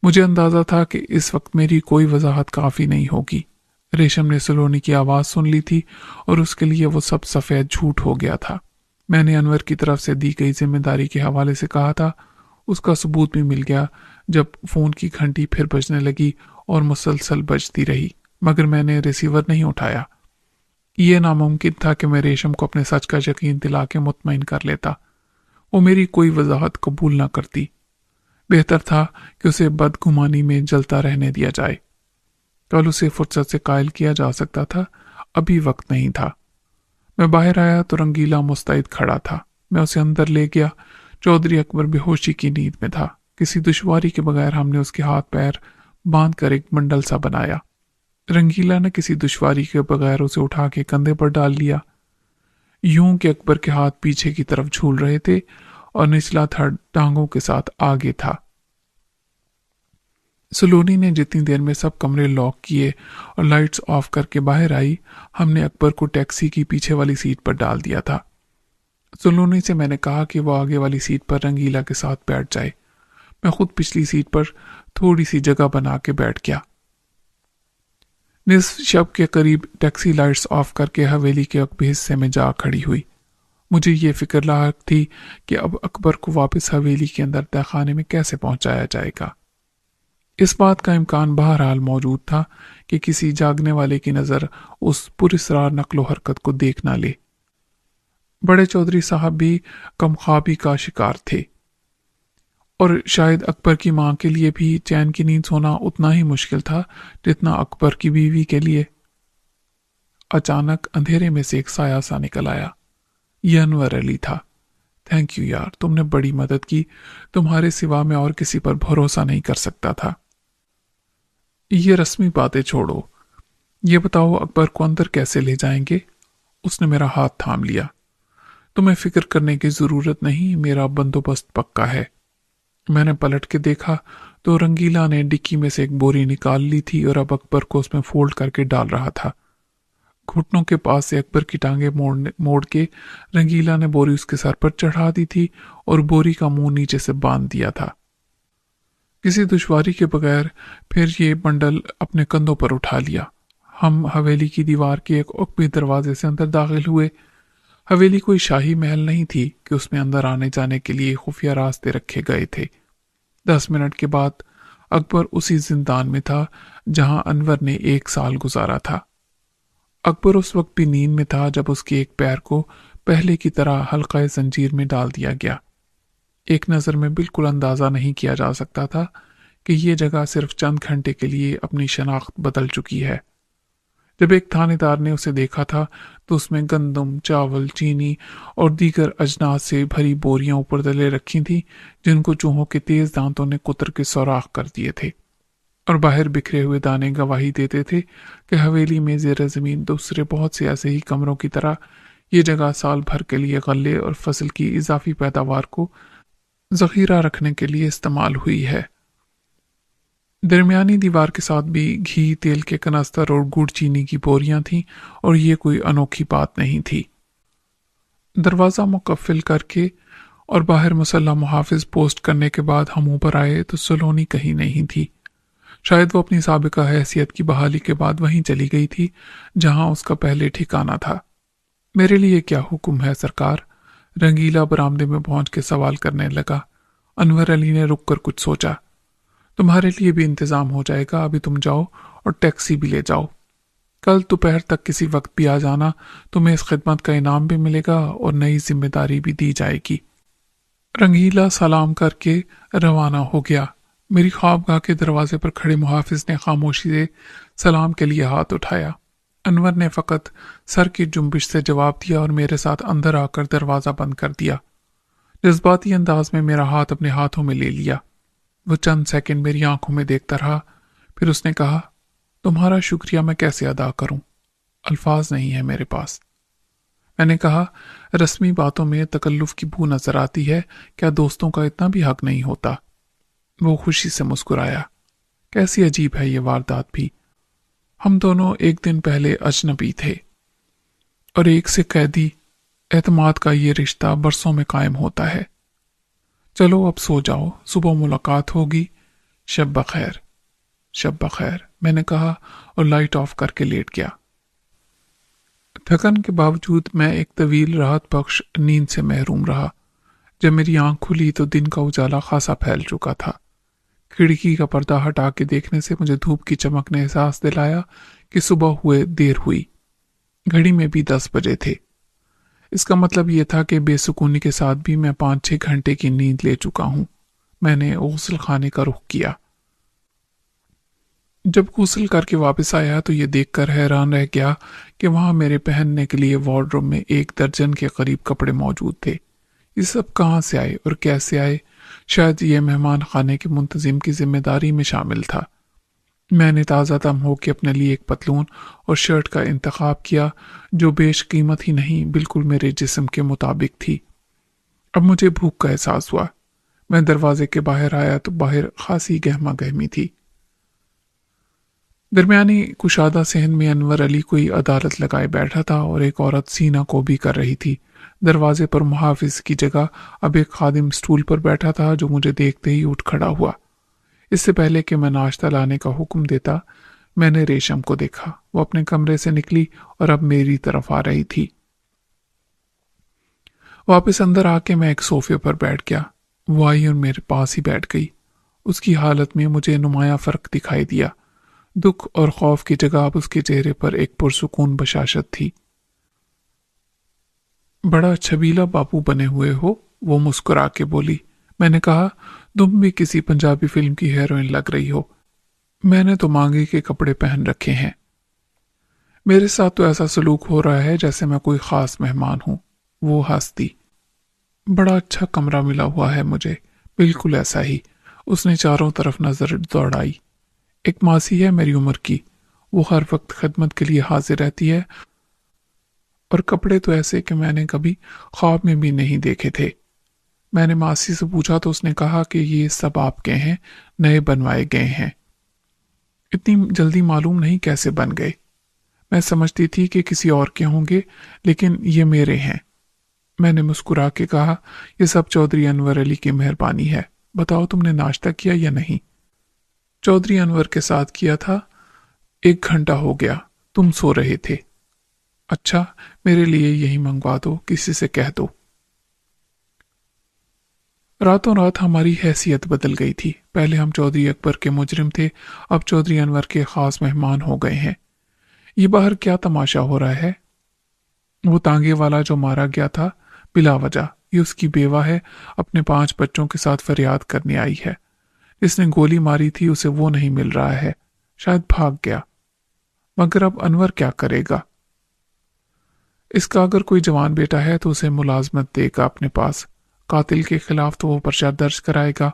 मुझे अंदाजा था कि इस वक्त मेरी कोई वजाहत काफी नहीं होगी। रेशम ने सलोनी की आवाज सुन ली थी और उसके लिए वो सब सफेद झूठ हो गया था। मैंने अनवर की तरफ से दी गई जिम्मेदारी के हवाले से कहा था। उसका सबूत भी मिल गया जब फोन की घंटी फिर बजने लगी और मुसलसल बजती रही, मगर मैंने रिसीवर नहीं उठाया। ये नामुमकिन था कि मैं रेशम को अपने सच का यकीन दिला के मुतमईन कर लेता। वो मेरी कोई वजाहत कबूल न करती। बेहतर था कि उसे बदगुमानी में जलता रहने दिया जाए। कल उसे फुर्सत से कायल किया जा सकता था, अभी वक्त नहीं था। मैं बाहर आया तो रंगीला मुस्तैद खड़ा था। मैं उसे अंदर ले गया। चौधरी अकबर बेहोशी की नींद में था। किसी दुश्वारी के बगैर हमने उसके हाथ पैर बांध कर एक मंडल सा बनाया। रंगीला ने किसी दुश्वारी के बगैर उसे उठा के कंधे पर डाल लिया, यूं कि अकबर के हाथ पीछे की तरफ झूल रहे थे और निचला थड़ टांगों के साथ आगे था। सलोनी ने जितनी देर में सब कमरे लॉक किए और लाइट्स ऑफ करके बाहर आई, हमने अकबर को टैक्सी की पीछे वाली सीट पर डाल दिया था। सलोनी से मैंने कहा कि वो आगे वाली सीट पर रंगीला के साथ बैठ जाए। मैं खुद पिछली सीट पर थोड़ी सी जगह बना के बैठ गया। निस्फ शब के करीब टैक्सी लाइट्स ऑफ करके हवेली के अगले हिस्से में जा खड़ी हुई। मुझे ये फिक्र लायक थी कि अब अकबर को वापस हवेली के अंदर तहखाने में कैसे पहुंचाया जाएगा। इस बात का इम्कान बहरहाल मौजूद था कि किसी जागने वाले की नज़र उस पुरस्रार नकलो हरकत को देख ना ले। बड़े चौधरी साहब भी कमख्वाबी का शिकार थे और शायद अकबर की मां के लिए भी चैन की नींद सोना उतना ही मुश्किल था जितना अकबर की बीवी के लिए। अचानक अंधेरे में से एक साया सा निकल आया। यह अनवर अली था। थैंक यू यार, तुमने बड़ी मदद की। तुम्हारे सिवा मैं और किसी पर भरोसा नहीं कर सकता था। ये रस्मी बातें छोड़ो, ये बताओ अकबर को अंदर कैसे ले जाएंगे? उसने मेरा हाथ थाम लिया। तुम्हें फिक्र करने की जरूरत नहीं, मेरा बंदोबस्त पक्का है। मैंने पलट के देखा तो रंगीला ने डिक्की में से एक बोरी निकाल ली थी और अब अकबर को उसमें फोल्ड करके डाल रहा था। घुटनों के पास से अकबर की टांगे मोड़ के रंगीला ने बोरी उसके सर पर चढ़ा दी थी और बोरी का मुंह नीचे से बांध दिया था। किसी दुश्वारी के बगैर फिर ये बंडल अपने कंधों पर उठा लिया। हम हवेली की दीवार के एक उकबी दरवाजे से अंदर दाखिल हुए। हवेली कोई शाही महल नहीं थी कि उसमें अंदर आने जाने के लिए खुफिया रास्ते रखे गए थे। 10 मिनट के बाद अकबर उसी जिंदान में था जहां अनवर ने 1 साल गुजारा था। अकबर उस वक्त भी नींद में था जब उसके एक पैर को पहले की तरह हल्का जंजीर में डाल दिया गया। एक नज़र में बिल्कुल अंदाजा नहीं किया जा सकता था कि ये जगह सिर्फ चंद घंटे के लिए अपनी शनाख्त बदल चुकी है। जब एक थानेदार ने उसे देखा था तो उसमें गंदम, चावल, चीनी और दीगर अजनास से भरी बोरियां ऊपर तले रखी थीं, जिनको चूहों के तेज दांतों ने कुतर के सुराख कर दिए थे और बाहर बिखरे हुए दाने गवाही देते थे कि हवेली में ज़ेर ज़मीन दूसरे बहुत से ऐसे ही कमरों की तरह ये जगह साल भर के लिए गल्ले और फसल की इजाफी पैदावार को ज़ख़ीरा रखने के लिए इस्तेमाल हुई है। दरमियानी दीवार के साथ भी घी, तेल के कनस्तर और गुड़ चीनी की बोरियां थीं और ये कोई अनोखी बात नहीं थी। दरवाज़ा मुकफ़िल करके और बाहर मुसल्ला मुहाफिज पोस्ट करने के बाद हम ऊपर आए तो सलोनी कहीं नहीं थी। शायद वो अपनी साबिका हैसियत की बहाली के बाद वहीं चली गई थी जहां उसका पहले ठिकाना था। मेरे लिए क्या हुक्म है सरकार? रंगीला बरामदे में पहुंच के सवाल करने लगा। अनवर अली ने रुक कर कुछ सोचा। तुम्हारे लिए भी इंतजाम हो जाएगा, अभी तुम जाओ और टैक्सी भी ले जाओ। कल दोपहर तक किसी वक्त भी आ जाना, तुम्हें इस खिदमत का इनाम भी मिलेगा और नई जिम्मेदारी भी दी जाएगी। रंगीला सलाम करके रवाना हो गया। मेरी ख्वाबगाह के दरवाजे पर खड़े मुहाफिज ने खामोशी से सलाम के लिए हाथ उठाया। अनवर ने फकत सर की जुम्बिश से जवाब दिया और मेरे साथ अंदर आकर दरवाज़ा बंद कर दिया। जज्बाती अंदाज में मेरा हाथ अपने हाथों में ले लिया। वो चंद सेकंड मेरी आंखों में देखता रहा, फिर उसने कहा, तुम्हारा शुक्रिया मैं कैसे अदा करूं? अल्फाज नहीं है मेरे पास। मैंने कहा, रस्मी बातों में तकल्लुफ की बू नजर आती है, क्या दोस्तों का इतना भी हक नहीं होता? वो खुशी से मुस्कुराया। कैसी अजीब है ये वारदात भी। हम दोनों एक दिन पहले अजनबी थे और एक से कैदी। एतमाद का ये रिश्ता बरसों में कायम होता है। चलो अब सो जाओ, सुबह मुलाकात होगी। शब बखैर। शब बखैर, मैंने कहा और लाइट ऑफ करके लेट गया। थकन के बावजूद मैं एक तवील राहत बख्श नींद से महरूम रहा। जब मेरी आंख खुली तो दिन का उजाला खासा फैल चुका था। खिड़की का पर्दा हटा के देखने से मुझे धूप की चमक ने एहसास दिलाया कि सुबह हुए देर हुई। घड़ी में भी 10 बजे थे। इसका मतलब यह था कि बेसुकूनी के साथ भी मैं 5-6 घंटे की नींद ले चुका हूं। मैंने गुस्ल खाने का रुख किया। जब गुस्ल करके वापस आया तो यह देखकर हैरान रह गया कि वहां मेरे पहनने के लिए वार्डरोब में 1 दर्जन के करीब कपड़े मौजूद थे। ये सब कहाँ से आए और कैसे आए? शायद ये मेहमान खाने के मुंतजिम की जिम्मेदारी में शामिल था। मैंने ताज़ा दम होकर अपने लिए एक पतलून और शर्ट का इंतखाब किया जो बेश कीमत ही नहीं, बिल्कुल मेरे जिस्म के मुताबिक थी। अब मुझे भूख का एहसास हुआ। मैं दरवाजे के बाहर आया तो बाहर खासी गहमा गहमी थी। दरमियानी कुशादा सहन में अनवर अली कोई अदालत लगाए बैठा था और एक औरत सीना को भी कर रही थी। दरवाजे पर मुहाफिज की जगह अब एक खादिम स्टूल पर बैठा था जो मुझे देखते ही उठ खड़ा हुआ। इससे पहले कि मैं नाश्ता लाने का हुक्म देता, मैंने रेशम को देखा। वो अपने कमरे से निकली और अब मेरी तरफ आ रही थी। वापस अंदर आके मैं एक सोफे पर बैठ गया। वो आई और मेरे पास ही बैठ गई। उसकी हालत में मुझे नुमाया फर्क दिखाई दिया। दुख और खौफ की जगह अब उसके चेहरे पर एक पुरसुकून बशाशत थी। बड़ा छबीला बापू बने हुए हो, वो मुस्कुरा के बोली। मैंने कहा, तुम भी किसी पंजाबी फिल्म की हीरोइन लग रही हो। मैंने तो मांगे के कपड़े पहन रखे हैं। मेरे साथ तो ऐसा सलूक हो रहा है जैसे मैं कोई खास मेहमान हूं। वो हंसती। बड़ा अच्छा कमरा मिला हुआ है मुझे, बिल्कुल ऐसा ही। उसने चारों तरफ नजर दौड़ाई। एक मासी है मेरी उम्र की, वो हर वक्त खिदमत के लिए हाजिर रहती है, और कपड़े तो ऐसे कि मैंने कभी ख्वाब में भी नहीं देखे थे। मैंने मासी से पूछा तो उसने कहा कि ये सब आपके हैं, नए बनवाए गए हैं। इतनी जल्दी मालूम नहीं कैसे बन गए। मैं समझती थी कि किसी और के होंगे, लेकिन ये मेरे हैं। मैंने मुस्कुरा के कहा, यह सब चौधरी अनवर अली की मेहरबानी है। बताओ, तुमने नाश्ता किया या नहीं? चौधरी अनवर के साथ किया था। 1 घंटा हो गया। तुम सो रहे थे। अच्छा, मेरे लिए यही मंगवा दो, किसी से कह दो। रातों रात हमारी हैसियत बदल गई थी। पहले हम चौधरी अकबर के मुजरिम थे, अब चौधरी अनवर के खास मेहमान हो गए हैं। ये बाहर क्या तमाशा हो रहा है? वो तांगे वाला जो मारा गया था बिला वजह, ये उसकी बेवा है, अपने 5 बच्चों के साथ फरियाद करने आई है। जिसने गोली मारी थी उसे वो नहीं मिल रहा है, शायद भाग गया। मगर अब अनवर क्या करेगा? इसका अगर कोई जवान बेटा है तो उसे मुलाजमत देगा अपने पास। कातिल के खिलाफ तो वो पर्चा दर्ज कराएगा।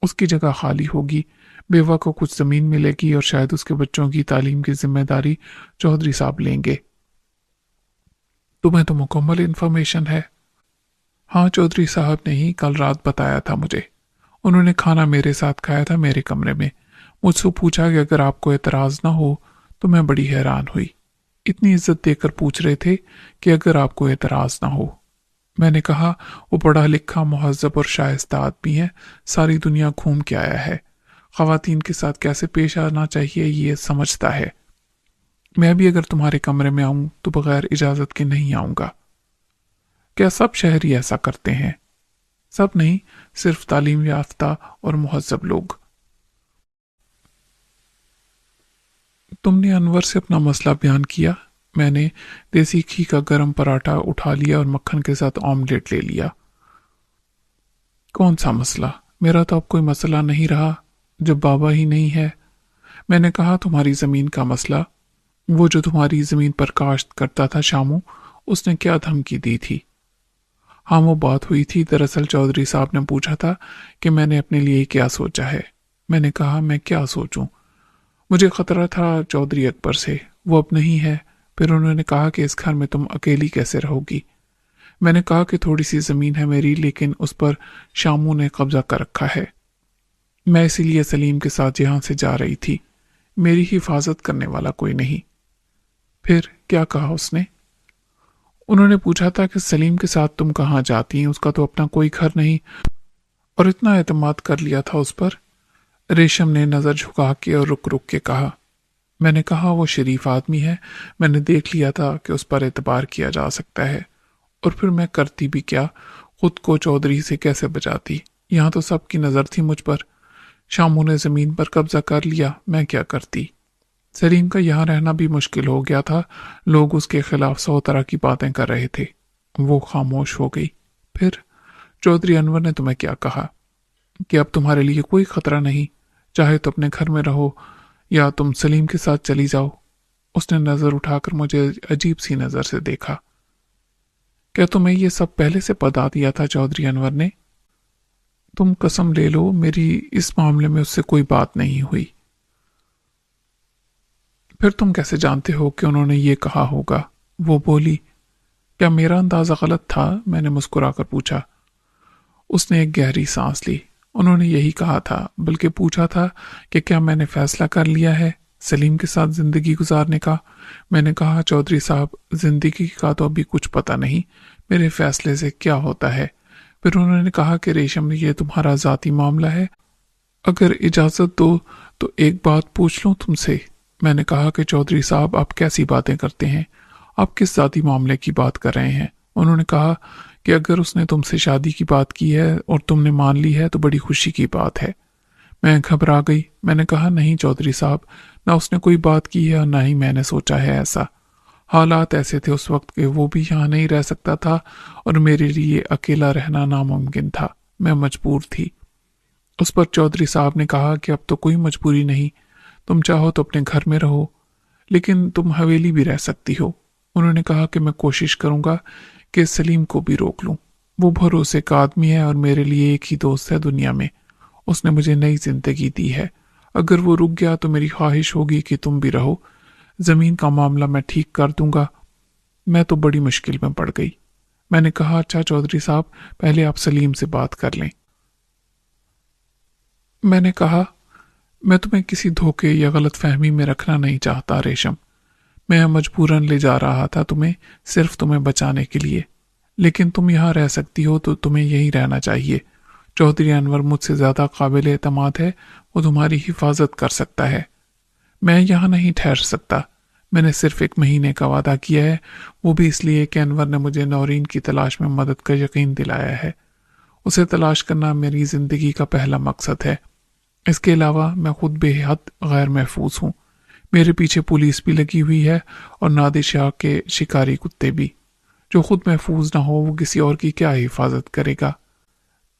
उसकी जगह खाली होगी। बेवा को कुछ जमीन मिलेगी और शायद उसके बच्चों की तालीम की जिम्मेदारी चौधरी साहब लेंगे। तुम्हें तो मुकम्मल इन्फॉर्मेशन है। हाँ, चौधरी साहब ने ही कल रात बताया था मुझे। उन्होंने खाना मेरे साथ खाया था, मेरे कमरे में। मुझसे पूछा कि अगर आपको एतराज ना हो, तो मैं बड़ी हैरान हुई। इतनी इज्जत देकर पूछ रहे थे कि अगर आपको एतराज ना हो। मैंने कहा, वो पढ़ा लिखा, मुहज्जब और शाइस्ता आदमी है, सारी दुनिया घूम के आया है, खवातीन के साथ कैसे पेश आना चाहिए ये समझता है। मैं भी अगर तुम्हारे कमरे में आऊं तो बगैर इजाजत के नहीं आऊंगा। क्या सब शहरी ऐसा करते हैं? सब नहीं, सिर्फ तालीम याफ्ता और मुहज्जब लोग। तुमने अनवर से अपना मसला बयान किया? मैंने देसी घी का गरम पराठा उठा लिया और मक्खन के साथ ऑमलेट ले लिया। कौन सा मसला? मेरा तो अब कोई मसला नहीं रहा, जब बाबा ही नहीं है। मैंने कहा, तुम्हारी जमीन का मसला। वो जो तुम्हारी जमीन पर काश्त करता था शामू, उसने क्या धमकी दी थी? हाँ, वो बात हुई थी। दरअसल चौधरी साहब ने पूछा था कि मैंने अपने लिए क्या सोचा है। मैंने कहा, मैं क्या सोचूं? मुझे खतरा था चौधरी अकबर से, वो अब नहीं है। फिर उन्होंने कहा कि इस घर में तुम अकेली कैसे रहोगी। मैंने कहा कि थोड़ी सी जमीन है मेरी, लेकिन उस पर शामू ने कब्जा कर रखा है। मैं इसीलिए सलीम के साथ यहाँ से जा रही थी। मेरी हिफाजत करने वाला कोई नहीं। फिर क्या कहा उसने? उन्होंने पूछा था कि सलीम के साथ तुम कहाँ जाती हैं, उसका तो अपना कोई घर नहीं, और इतना एतमाद कर लिया था उस पर। रेशम ने नजर झुका के और रुक रुक के कहा। मैंने कहा, वो शरीफ आदमी है, मैंने देख लिया था कि उस पर एतबार किया जा सकता है। और फिर मैं करती भी क्या, खुद को चौधरी से कैसे बचाती? यहाँ तो सबकी नजर थी मुझ पर। शामू ने जमीन पर कब्जा कर लिया, मैं क्या करती? सलीम का यहाँ रहना भी मुश्किल हो गया था। लोग उसके खिलाफ 100 तरह की बातें कर रहे थे। वो खामोश हो गई। फिर चौधरी अनवर ने तुम्हें क्या कहा? कि अब तुम्हारे लिए कोई खतरा नहीं, चाहे तो अपने घर में रहो या तुम सलीम के साथ चली जाओ। उसने नजर उठाकर मुझे अजीब सी नजर से देखा। क्या तुम्हें ये सब पहले से बता दिया था चौधरी अनवर ने? तुम कसम ले लो, मेरी इस मामले में उससे कोई बात नहीं हुई। फिर तुम कैसे जानते हो कि उन्होंने ये कहा होगा? वो बोली। क्या मेरा अंदाजा गलत था? मैंने मुस्कुराकर पूछा। उसने एक गहरी सांस ली। उन्होंने यही कहा था, बल्कि पूछा था कि क्या मैंने फैसला कर लिया है। سلیم کے ساتھ زندگی گزارنے کا؟ میں نے کہا چودھری صاحب زندگی کا تو ابھی کچھ پتہ نہیں، میرے فیصلے سے کیا ہوتا ہے۔ پھر انہوں نے کہا کہ ریشم یہ تمہارا ذاتی معاملہ ہے، اگر اجازت دو تو ایک بات پوچھ لوں تم سے۔ میں نے کہا کہ چودھری صاحب آپ کیسی باتیں کرتے ہیں، آپ کس ذاتی معاملے کی بات کر رہے ہیں؟ انہوں نے کہا کہ اگر اس نے تم سے شادی کی بات کی ہے اور تم نے مان لی ہے تو بڑی خوشی کی بات ہے۔ میں گھبرا گئی۔ میں نے کہا نہیں چودھری صاحب، نہ اس نے کوئی بات کی ہے اور نہ ہی میں نے سوچا ہے ایسا۔ حالات ایسے تھے اس وقت کہ وہ بھی یہاں نہیں رہ سکتا تھا اور میرے لیے اکیلا رہنا ناممکن تھا، میں مجبور تھی۔ اس پر چودھری صاحب نے کہا کہ اب تو کوئی مجبوری نہیں، تم چاہو تو اپنے گھر میں رہو، لیکن تم حویلی بھی رہ سکتی ہو۔ انہوں نے کہا کہ میں کوشش کروں گا کہ سلیم کو بھی روک لوں، وہ بھروسے کا آدمی ہے اور میرے لیے ایک ہی دوست ہے دنیا میں، اس نے مجھے نئی زندگی دی ہے۔ اگر وہ رک گیا تو میری خواہش ہوگی کہ تم بھی رہو، زمین کا معاملہ میں ٹھیک کر دوں گا۔ میں تو بڑی مشکل میں پڑ گئی۔ میں نے کہا اچھا چودھری صاحب پہلے آپ سلیم سے بات کر لیں۔ میں نے کہا میں تمہیں کسی دھوکے یا غلط فہمی میں رکھنا نہیں چاہتا ریشم، میں مجبوراً لے جا رہا تھا تمہیں، صرف تمہیں بچانے کے لیے، لیکن تم یہاں رہ سکتی ہو تو تمہیں یہیں رہنا چاہیے۔ چودھری انور مجھ سے زیادہ قابل اعتماد ہے، وہ تمہاری حفاظت کر سکتا ہے۔ میں یہاں نہیں ٹھہر سکتا، میں نے صرف 1 مہینے کا وعدہ کیا ہے، وہ بھی اس لیے کہ انور نے مجھے نورین کی تلاش میں مدد کا یقین دلایا ہے۔ اسے تلاش کرنا میری زندگی کا پہلا مقصد ہے۔ اس کے علاوہ میں خود بے حد غیر محفوظ ہوں، میرے پیچھے پولیس بھی لگی ہوئی ہے اور نادر شاہ کے شکاری کتے بھی۔ جو خود محفوظ نہ ہو وہ کسی اور کی کیا حفاظت کرے گا؟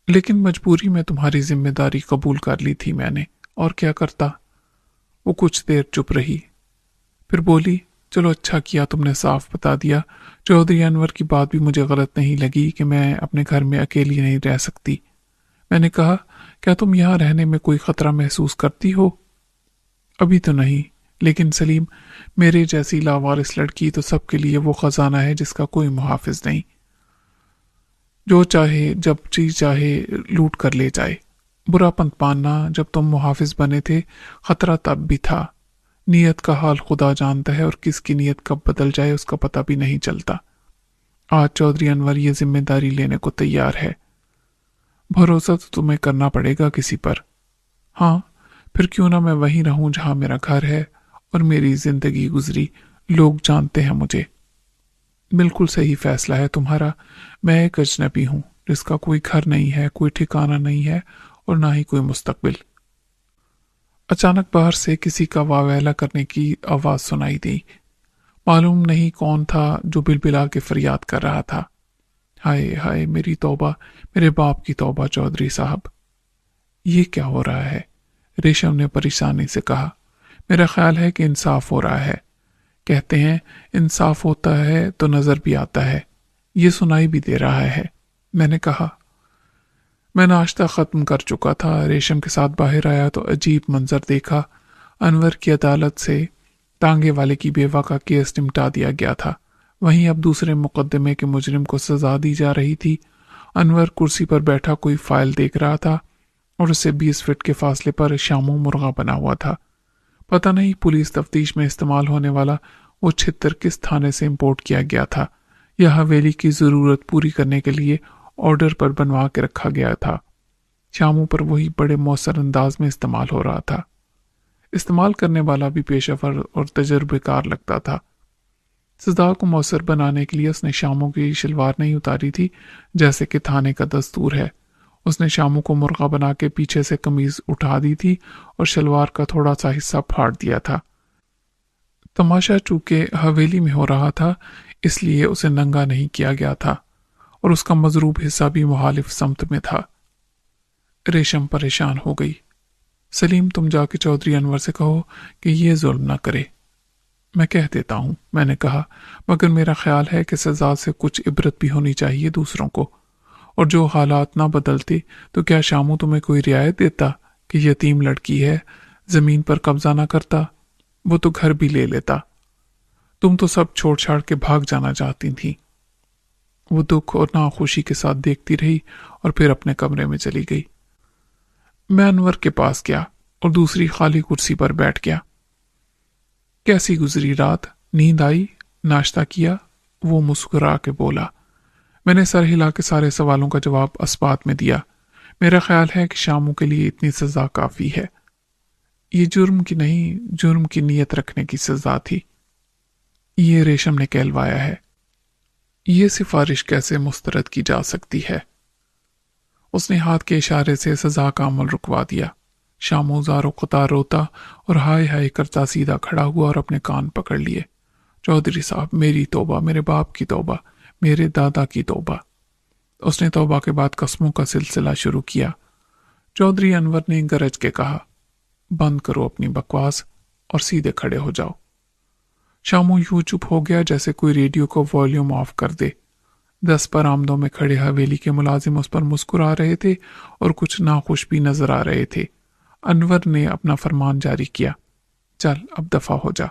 لیکن مجبوری میں تمہاری ذمہ داری قبول کر لی تھی میں نے، اور کیا کرتا؟ وہ کچھ دیر چپ رہی، پھر بولی چلو اچھا کیا تم نے صاف بتا دیا۔ چودھری انور کی بات بھی مجھے غلط نہیں لگی کہ میں اپنے گھر میں اکیلی نہیں رہ سکتی۔ میں نے کہا کیا تم یہاں رہنے میں کوئی خطرہ محسوس کرتی ہو؟ ابھی تو نہیں، لیکن سلیم میرے جیسی لاوارث لڑکی تو سب کے لیے وہ خزانہ ہے جس کا کوئی محافظ نہیں، جو چاہے جب جی چاہے لوٹ کر لے جائے۔ برا پنت ماننا، جب تم محافظ بنے تھے خطرہ تب بھی تھا۔ نیت کا حال خدا جانتا ہے اور کس کی نیت کب بدل جائے اس کا پتہ بھی نہیں چلتا۔ آج چودھری انور یہ ذمہ داری لینے کو تیار ہے، بھروسہ تو تمہیں کرنا پڑے گا کسی پر۔ ہاں، پھر کیوں نہ میں وہیں رہوں جہاں میرا گھر ہے اور میری زندگی گزری، لوگ جانتے ہیں مجھے۔ بالکل صحیح فیصلہ ہے تمہارا، میں ایک اجنبی ہوں جس کا کوئی گھر نہیں ہے، کوئی ٹھکانہ نہیں ہے اور نہ ہی کوئی مستقبل۔ اچانک باہر سے کسی کا واویلا کرنے کی آواز سنائی دی، معلوم نہیں کون تھا جو بلبلا کے فریاد کر رہا تھا۔ ہائے ہائے میری توبہ، میرے باپ کی توبہ چودھری صاحب، یہ کیا ہو رہا ہے؟ ریشم نے پریشانی سے کہا۔ میرا خیال ہے کہ انصاف ہو رہا ہے، کہتے ہیں انصاف ہوتا ہے تو نظر بھی آتا ہے، یہ سنائی بھی دے رہا ہے۔ میں نے کہا میں ناشتہ ختم کر چکا تھا، ریشم کے ساتھ باہر آیا تو عجیب منظر دیکھا۔ انور کی عدالت سے ٹانگے والے کی بیوہ کا کیس نمٹا دیا گیا تھا، وہیں اب دوسرے مقدمے کے مجرم کو سزا دی جا رہی تھی۔ انور کرسی پر بیٹھا کوئی فائل دیکھ رہا تھا اور اسے 20 فٹ کے فاصلے پر شاموں مرغا بنا ہوا تھا۔ پتہ نہیں پولیس تفتیش میں استعمال ہونے والا وہ چھتر کس تھانے سے امپورٹ کیا گیا تھا یا حویلی کی ضرورت پوری کرنے کے لیے آرڈر پر بنوا کے رکھا گیا تھا۔ شاموں پر وہی بڑے مؤثر انداز میں استعمال ہو رہا تھا۔ استعمال کرنے والا بھی پیشہ ور اور تجربے کار لگتا تھا۔ سزا کو مؤثر بنانے کے لیے اس نے شاموں کی شلوار نہیں اتاری تھی جیسے کہ تھانے کا دستور ہے، اس نے شاموں کو مرغا بنا کے پیچھے سے قمیض اٹھا دی تھی اور شلوار کا تھوڑا سا حصہ پھاڑ دیا تھا۔ تماشا چونکہ حویلی میں ہو رہا تھا اس لیے اسے ننگا نہیں کیا گیا تھا اور اس کا مضروب حصہ بھی مخالف سمت میں تھا۔ ریشم پریشان ہو گئی۔ سلیم تم جا کے چودھری انور سے کہو کہ یہ ظلم نہ کرے۔ میں کہہ دیتا ہوں، میں نے کہا، مگر میرا خیال ہے کہ سزا سے کچھ عبرت بھی ہونی چاہیے دوسروں کو، اور جو حالات نہ بدلتے تو کیا شاموں تمہیں کوئی رعایت دیتا کہ یتیم لڑکی ہے، زمین پر قبضہ نہ کرتا، وہ تو گھر بھی لے لیتا، تم تو سب چھوڑ چھاڑ کے بھاگ جانا چاہتی تھی۔ وہ دکھ اور ناخوشی کے ساتھ دیکھتی رہی اور پھر اپنے کمرے میں چلی گئی۔ میں انور کے پاس گیا اور دوسری خالی کرسی پر بیٹھ گیا۔ कैसी गुजरी रात? नींद आई? नाश्ता किया? वो मुस्कुरा के बोला। मैंने सर हिला के सारे सवालों का जवाब अस्पात में दिया। मेरा ख्याल है कि शामू के लिए इतनी सजा काफी है। ये जुर्म की नहीं, जुर्म की नीयत रखने की सजा थी। ये रेशम ने कहलवाया है। ये सिफारिश कैसे मुस्तरद की जा सकती है? उसने हाथ के इशारे से सजा का अमल रुकवा दिया। शामू ज़ारो क़तार रोता और हाय हाय करता सीधा खड़ा हुआ और अपने कान पकड़ लिए। चौधरी साहब, मेरी तौबा, मेरे बाप की तौबा, मेरे दादा की तौबा। उसने तौबा के बाद कस्मों का सिलसिला शुरू किया। चौधरी अनवर ने गरज के कहा, बंद करो अपनी बकवास और सीधे खड़े हो जाओ। शामू यूं चुप हो गया जैसे कोई रेडियो को वॉल्यूम ऑफ कर दे। 10 बरामदों में खड़े हवेली के मुलाजिम उस पर मुस्कुरा रहे थे और कुछ नाखुश भी नजर आ रहे थे। अनवर ने अपना फरमान जारी किया, चल अब दफा हो जा।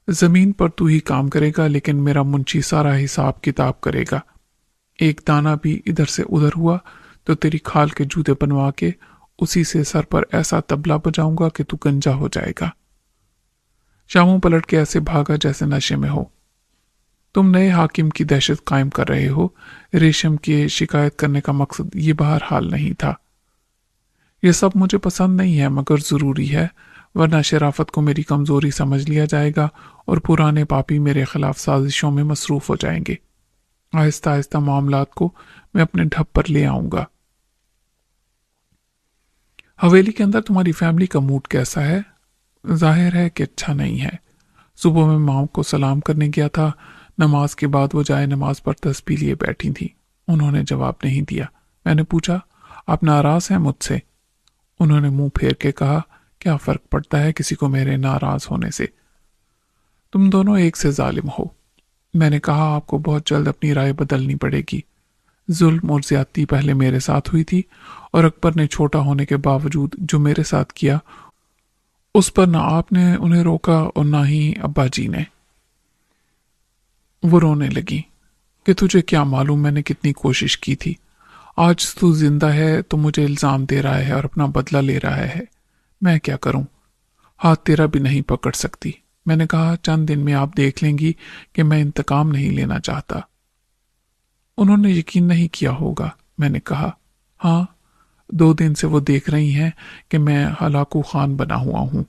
जमीन पर तू ही काम करेगा, लेकिन मेरा मुंशी सारा हिसाब किताब करेगा। एक दाना भी इधर से उधर हुआ तो तेरी खाल के जूते बनवा के उसी से सर पर ऐसा तबला बजाऊंगा कि तू गंजा हो जाएगा। शामू पलट के ऐसे भागा जैसे नशे में हो। तुम नए हाकिम की दहशत कायम कर रहे हो। रेशम की शिकायत करने का मकसद ये बहरहाल नहीं था। यह सब मुझे पसंद नहीं है, मगर जरूरी है, वरना शराफत को मेरी कमजोरी समझ लिया जाएगा और पुराने पापी मेरे खिलाफ साजिशों में मसरूफ हो जाएंगे। आहिस्ता आहिस्ता मामलात को मैं अपने ढब पर ले आऊंगा। हवेली के अंदर तुम्हारी फैमिली का मूड कैसा है? जाहिर है कि अच्छा नहीं है। सुबह में माँ को सलाम करने गया था। नमाज के बाद वो जाए नमाज पर तस्बीह लिए बैठी थी। उन्होंने जवाब नहीं दिया। मैंने पूछा, आप नाराज हैं मुझसे? उन्होंने मुंह फेर के कहा, क्या फर्क पड़ता है किसी को मेरे नाराज होने से? तुम दोनों एक से जालिम हो। मैंने कहा, आपको बहुत जल्द अपनी राय बदलनी पड़ेगी। जुल्म और ज्यादती पहले मेरे साथ हुई थी और अकबर ने छोटा होने के बावजूद जो मेरे साथ किया उस पर ना आपने उन्हें रोका और ना ही अब्बा जी ने। वो रोने लगी कि तुझे क्या मालूम मैंने कितनी कोशिश की थी। आज तू जिंदा है तो मुझे इल्जाम दे रहा है और अपना बदला ले रहा है। मैं क्या करूं? हाथ तेरा भी नहीं पकड़ सकती। मैंने कहा, चंद दिन में आप देख लेंगी कि मैं इंतकाम नहीं लेना चाहता। उन्होंने यकीन नहीं किया होगा। मैंने कहा, हाँ, 2 दिन से वो देख रही हैं कि मैं हलाकू खान बना हुआ हूं।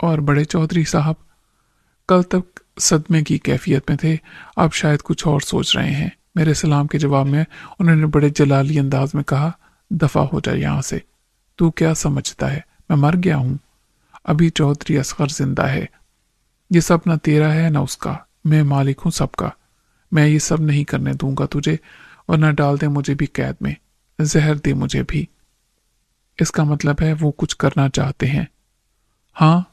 और बड़े चौधरी साहब कल तक सदमे की कैफियत में थे, अब शायद कुछ और सोच रहे हैं। मेरे सलाम के जवाब में उन्होंने बड़े जलाली अंदाज में कहा, दफा हो जाए यहां से। तू क्या समझता है मैं मर गया हूं? अभी चौधरी असगर जिंदा है। ये सब न तेरा है न उसका। मैं मालिक हूं सबका। मैं ये सब नहीं करने दूंगा तुझे, वरना डाल दे मुझे भी कैद में, जहर दे मुझे भी। इसका मतलब है वो कुछ करना चाहते हैं। हाँ,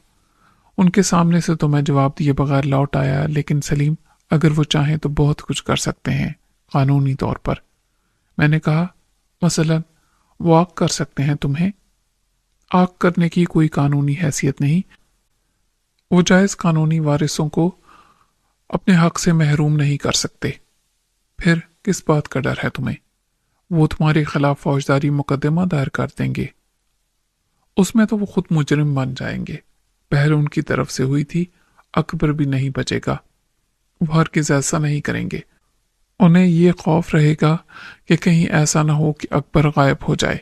उनके सामने से तो मैं जवाब दिए बगैर लौट आया, लेकिन सलीम, अगर वो चाहें तो बहुत कुछ कर सकते हैं कानूनी तौर पर। मैंने कहा, मसलन वो आग कर सकते हैं तुम्हें। आग करने की कोई कानूनी हैसियत नहीं। वो जायज कानूनी वारिसों को अपने हक से महरूम नहीं कर सकते। फिर किस बात का डर है तुम्हें? वो तुम्हारे खिलाफ फौजदारी मुकदमा दायर कर देंगे। उसमें तो वो खुद मुजरिम बन जाएंगे। पहल उनकी तरफ से हुई थी, अकबर भी नहीं बचेगा। वो हरगिज़ ऐसा नहीं करेंगे। उन्हें ये खौफ रहेगा कि कहीं ऐसा ना हो कि अकबर गायब हो जाए।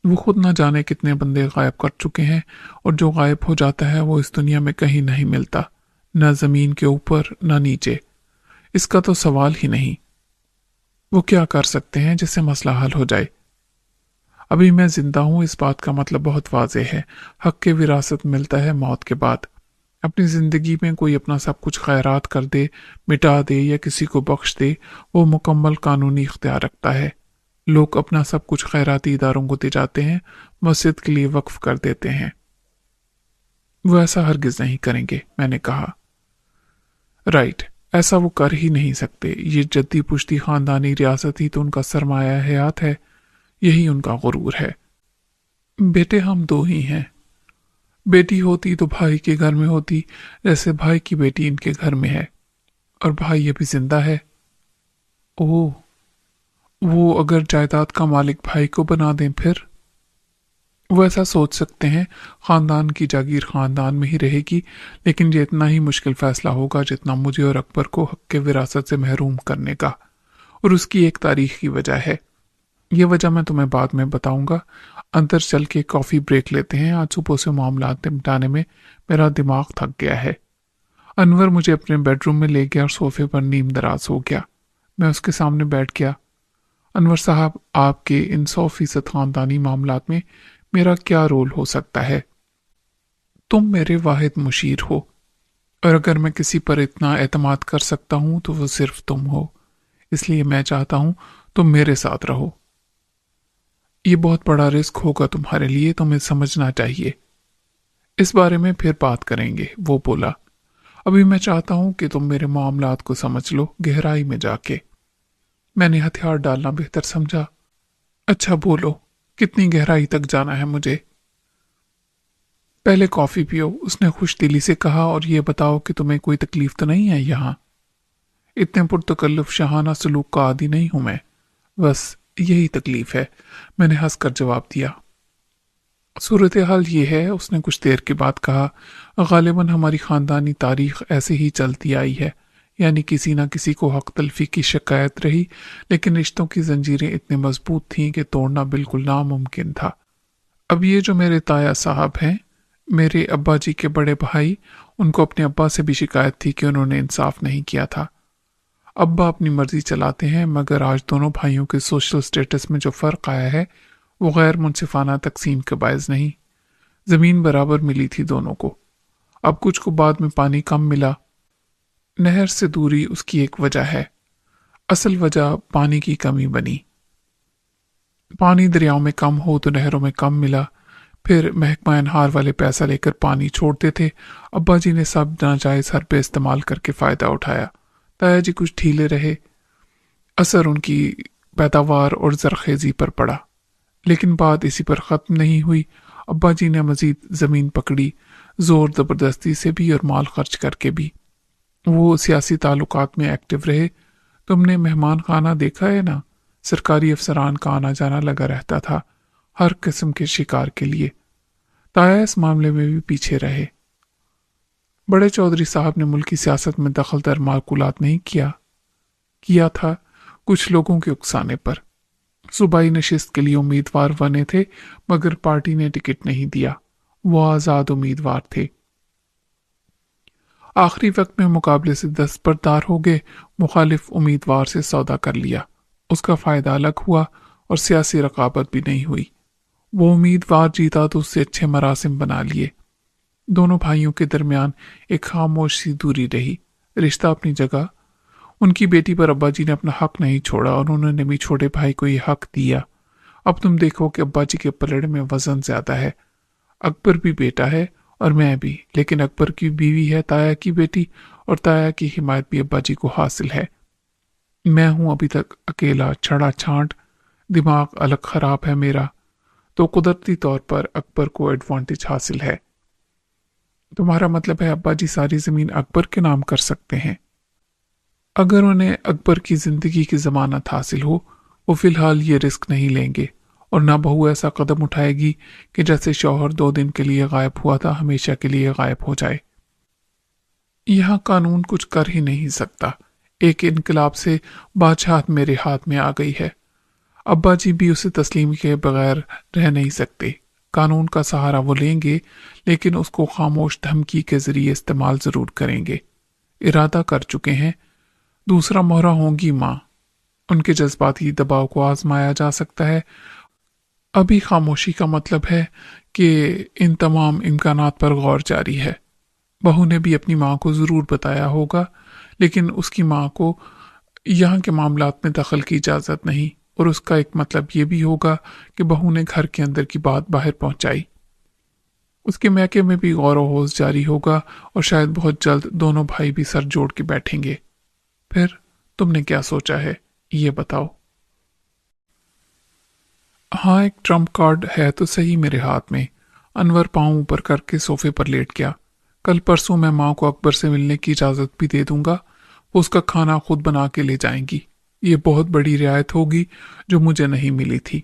वो खुद न जाने कितने बंदे गायब कर चुके हैं, और जो गायब हो जाता है वो इस दुनिया में कहीं नहीं मिलता, न जमीन के ऊपर न नीचे। इसका तो सवाल ही नहीं। वो क्या कर सकते हैं जिससे मसला हल हो जाए? अभी मैं जिंदा हूं, इस बात का मतलब बहुत वाज़ेह है। हक के विरासत मिलता है मौत के बाद। अपनी जिंदगी में कोई अपना सब कुछ खैरात कर दे, मिटा दे या किसी को बख्श दे, वो मुकम्मल कानूनी इख्तियार रखता है। लोग अपना सब कुछ खैराती इदारों को दे जाते हैं, मस्जिद के लिए वक्फ कर देते हैं। वो ऐसा हरगिज नहीं करेंगे। मैंने कहा, राइट, ऐसा वो कर ही नहीं सकते। ये जद्दी पुश्ती खानदानी रियासत ही तो उनका सरमाया हयात है, यही उनका गुरूर है। बेटे हम 2 ही हैं। बेटी होती तो भाई के घर में होती, जैसे भाई की बेटी इनके घर में है, और भाई अभी जिंदा है। ओह, वो अगर जायदाद का मालिक भाई को बना दें फिर? वो ऐसा सोच सकते हैं खानदान की जागीर खानदान में ही रहेगी, लेकिन ये इतना ही मुश्किल फैसला होगा जितना मुझे और अकबर को हक के विरासत से महरूम करने का। और उसकी एक तारीखी वजह है। ये वजह मैं तुम्हें बाद में बताऊंगा। अंदर चल के कॉफी ब्रेक लेते हैं। आज सुबह से मामला निपटाने में मेरा दिमाग थक गया है। अनवर मुझे अपने बेडरूम में ले गया और सोफे पर नीम दराज हो गया। मैं उसके सामने बैठ गया। अनवर साहब, आपके इन 100% खानदानी मामलात में मेरा क्या रोल हो सकता है? तुम मेरे वाहिद मुशीर हो, और अगर मैं किसी पर इतना एतमाद कर सकता हूं तो वो सिर्फ तुम हो। इसलिए मैं चाहता हूं तुम मेरे साथ रहो। ये बहुत बड़ा रिस्क होगा तुम्हारे लिए, तुम्हें समझना चाहिए। इस बारे में फिर बात करेंगे, वो बोला। अभी मैं चाहता हूं कि तुम मेरे मामलात को समझ लो गहराई में जाके। मैंने हथियार डालना बेहतर समझा। अच्छा बोलो, कितनी गहराई तक जाना है मुझे? पहले कॉफी पियो, उसने खुश दिली से कहा, और ये बताओ कि तुम्हें कोई तकलीफ तो नहीं है यहाँ? इतने पुरतकल्लुफ शाहाना सलूक का आदी नहीं हूं मैं, बस यही तकलीफ है, मैंने हंसकर जवाब दिया। सूरत हाल ये है, उसने कुछ देर के बाद कहा, गालिबन हमारी खानदानी तारीख ऐसे ही चलती आई है, यानी किसी न किसी को हक तलफी की शिकायत रही, लेकिन रिश्तों की जंजीरें इतनी मजबूत थीं कि तोड़ना बिल्कुल नामुमकिन था। अब ये जो मेरे ताया साहब हैं, मेरे अब्बा जी के बड़े भाई, उनको अपने अब्बा से भी शिकायत थी कि उन्होंने इंसाफ नहीं किया था। अब्बा अपनी मर्जी चलाते हैं, मगर आज दोनों भाइयों के सोशल स्टेटस में जो फर्क आया है वो गैर मुनसिफाना तकसीम के बायस नहीं। जमीन बराबर मिली थी दोनों को, अब कुछ को बाद में पानी कम मिला। नहर से दूरी उसकी एक वजह है, असल वजह पानी की कमी बनी। पानी दरियाओं में कम हो तो नहरों में कम मिला, फिर महकमा अनहार वाले पैसा लेकर पानी छोड़ते थे। अब्बा जी ने सब नाजायज हरबे इस्तेमाल करके फायदा उठाया। ताया जी कुछ ढीले रहे, असर उनकी पैदावार और जरखेजी पर पड़ा। लेकिन बात इसी पर ख़त्म नहीं हुई। अब्बा जी ने मजीद ज़मीन पकड़ी, ज़ोर ज़बरदस्ती से भी और माल खर्च करके भी। वो सियासी ताल्लुकात में एक्टिव रहे। तुमने मेहमान खाना देखा है ना, सरकारी अफसरान का आना जाना लगा रहता था हर किस्म के शिकार के लिए। ताया इस मामले में भी पीछे रहे। बड़े चौधरी साहब ने मुल्की सियासत में दखल दर माकूलात नहीं किया था, कुछ लोगों के उकसाने पर। सूबाई नशिस्त के लिए उम्मीदवार बने थे, मगर पार्टी ने टिकट नहीं दिया। वो आज़ाद उम्मीदवार थे। आखिरी वक्त में मुकाबले से दस्तबरदार हो गए, मुखालिफ उम्मीदवार से सौदा कर लिया। उसका फ़ायदा अलग हुआ और सियासी रकाबत भी नहीं हुई। वो उम्मीदवार जीता तो उससे अच्छे मरासिम बना लिए। दोनों भाइयों के दरमियान एक खामोश सी दूरी रही, रिश्ता अपनी जगह। उनकी बेटी पर अब्बा जी ने अपना हक नहीं छोड़ा और उन्होंने भी छोटे भाई को ये हक दिया। अब तुम देखो कि अब्बा जी के पलड़े में वजन ज्यादा है। अकबर भी बेटा है और मैं भी, लेकिन अकबर की बीवी है ताया की बेटी, और ताया की हिमायत भी अब्बा जी को हासिल है। मैं हूं अभी तक अकेला छड़ा छांट, दिमाग अलग खराब है मेरा, तो कुदरती तौर पर अकबर को एडवांटेज हासिल है। तुम्हारा मतलब है अब्बा जी सारी जमीन अकबर के नाम कर सकते हैं? अगर उन्हें अकबर की जिंदगी की जमानत हासिल हो, वो फिलहाल ये रिस्क नहीं लेंगे, और ना बहू ऐसा कदम उठाएगी कि जैसे शौहर 2 दिन के लिए गायब हुआ था हमेशा के लिए गायब हो जाए। यहाँ कानून कुछ कर ही नहीं सकता। एक इनकलाब से बादशाहत मेरे हाथ में आ गई है। अब्बा जी भी उसे तस्लीम के बगैर रह नहीं सकते। कानून का सहारा वो लेंगे, लेकिन उसको खामोश धमकी के जरिए इस्तेमाल जरूर करेंगे। इरादा कर चुके हैं। दूसरा मोहरा होंगी माँ। उनके जज्बाती दबाव को आजमाया जा सकता है। अभी खामोशी का मतलब है कि इन तमाम इम्कानात पर गौर जारी है। बहू ने भी अपनी माँ को जरूर बताया होगा, लेकिन उसकी माँ को यहाँ के मामलात में दखल की इजाज़त नहीं, और उसका एक मतलब ये भी होगा कि बहू ने घर के अंदर की बात बाहर पहुंचाई। उसके मैके में भी गौर व होश जारी होगा, और शायद बहुत जल्द दोनों भाई भी सर जोड़ के बैठेंगे। फिर तुमने क्या सोचा है, ये बताओ। हाँ, एक ट्रम्प कार्ड है तो सही मेरे हाथ में। अनवर पांव ऊपर करके सोफे पर लेट गया। कल परसों मैं माँ को अकबर से मिलने की इजाज़त भी दे दूंगा। वो उसका खाना खुद बना के ले जाएंगी। ये बहुत बड़ी रियायत होगी जो मुझे नहीं मिली थी।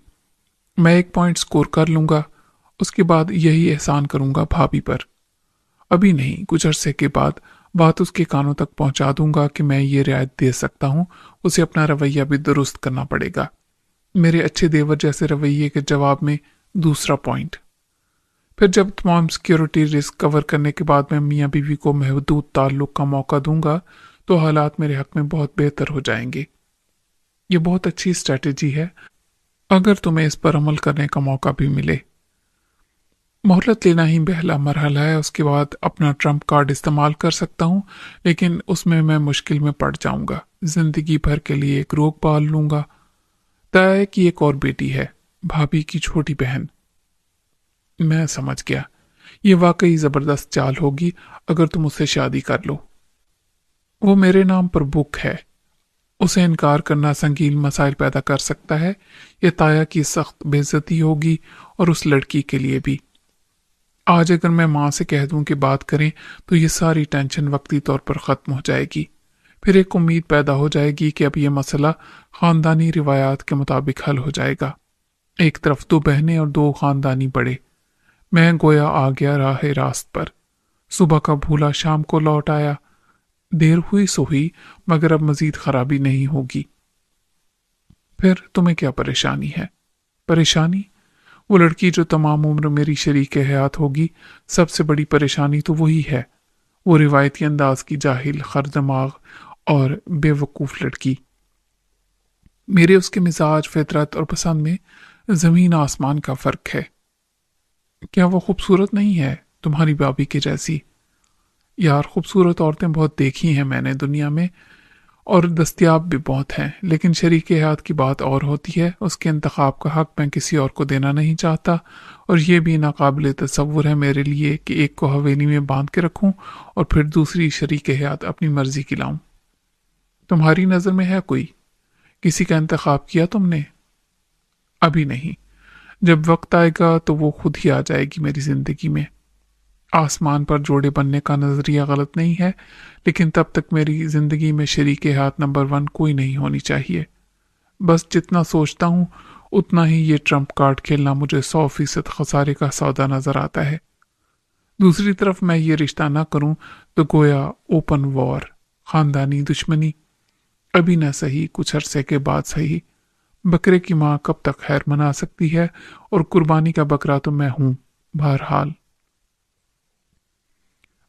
मैं 1 पॉइंट स्कोर कर लूंगा। उसके बाद यही एहसान करूंगा भाभी पर। अभी नहीं, कुछ अरसे के बाद बात उसके कानों तक पहुंचा दूंगा कि मैं ये रियायत दे सकता हूं, उसे अपना रवैया भी दुरुस्त करना पड़ेगा। मेरे अच्छे देवर जैसे रवैये के जवाब में दूसरा पॉइंट। फिर जब तमाम सिक्योरिटी रिस्क कवर करने के बाद मैं मियाँ बीवी को महदूद ताल्लुक का मौका दूंगा तो हालात मेरे हक में बहुत बेहतर हो जाएंगे। ये बहुत अच्छी स्ट्रैटेजी है अगर तुम्हें इस पर अमल करने का मौका भी मिले। मोहलत लेना ही पहला मरहला है, उसके बाद अपना ट्रम्प कार्ड इस्तेमाल कर सकता हूँ, लेकिन उसमें मैं मुश्किल में पड़ जाऊंगा। जिंदगी भर के लिए एक रोग पाल लूंगा। तय है कि एक और बेटी है, भाभी की छोटी बहन। मैं समझ गया, ये वाकई जबरदस्त चाल होगी अगर तुम उससे शादी कर लो। वो मेरे नाम पर बुक है, उसे इनकार करना संगीन मसाइल पैदा कर सकता है। यह ताया की सख्त बेइज्जती होगी और उस लड़की के लिए भी। आज अगर मैं माँ से कह दूं कि बात करें तो ये सारी टेंशन वक्ती तौर पर ख़त्म हो जाएगी। फिर एक उम्मीद पैदा हो जाएगी कि अब यह मसला ख़ानदानी रिवायात के मुताबिक हल हो जाएगा। एक तरफ दो बहनें और दो ख़ानदानी बड़े। मैं गोया आ गया राह रास्त पर। सुबह का भूला शाम को लौट आया। देर हुई सो हुई, मगर अब मजीद खराबी नहीं होगी। फिर तुम्हें क्या परेशानी है? परेशानी? वो लड़की जो तमाम उम्र मेरी शरीक हयात होगी। सबसे बड़ी परेशानी तो वही है, वो रिवायती अंदाज की जाहिल, खरदमाग और बेवकूफ़ लड़की। मेरे उसके मिजाज, फितरत और पसंद में ज़मीन आसमान का फ़र्क है। क्या वो खूबसूरत नहीं है तुम्हारी भाभी के जैसी? यार, खूबसूरत औरतें बहुत देखी हैं मैंने दुनिया में, और दस्तयाब भी बहुत हैं, लेकिन शरीक हयात की बात और होती है। उसके इंतखाब का हक मैं किसी और को देना नहीं चाहता, और ये भी नाकाबिल तसव्वुर है मेरे लिए कि एक को हवेली में बांध के रखूं और फिर दूसरी शरीक हयात अपनी मर्जी की लाऊं। तुम्हारी नज़र में है कोई? किसी का इंतखाब किया तुमने? अभी नहीं, जब वक्त आएगा तो वो खुद ही आ जाएगी मेरी जिंदगी में। आसमान पर जोड़े बनने का नजरिया गलत नहीं है, लेकिन तब तक मेरी जिंदगी में शरीक हाथ नंबर 1 कोई नहीं होनी चाहिए। बस जितना सोचता हूँ उतना ही ये ट्रम्प कार्ड खेलना मुझे 100% खसारे का सौदा नजर आता है। दूसरी तरफ मैं ये रिश्ता ना करूं तो गोया ओपन वॉर, खानदानी दुश्मनी। अभी न सही, कुछ अरसे के बाद सही। बकरे की माँ कब तक खैर मना सकती है, और कुर्बानी का बकरा तो मैं हूं। बहरहाल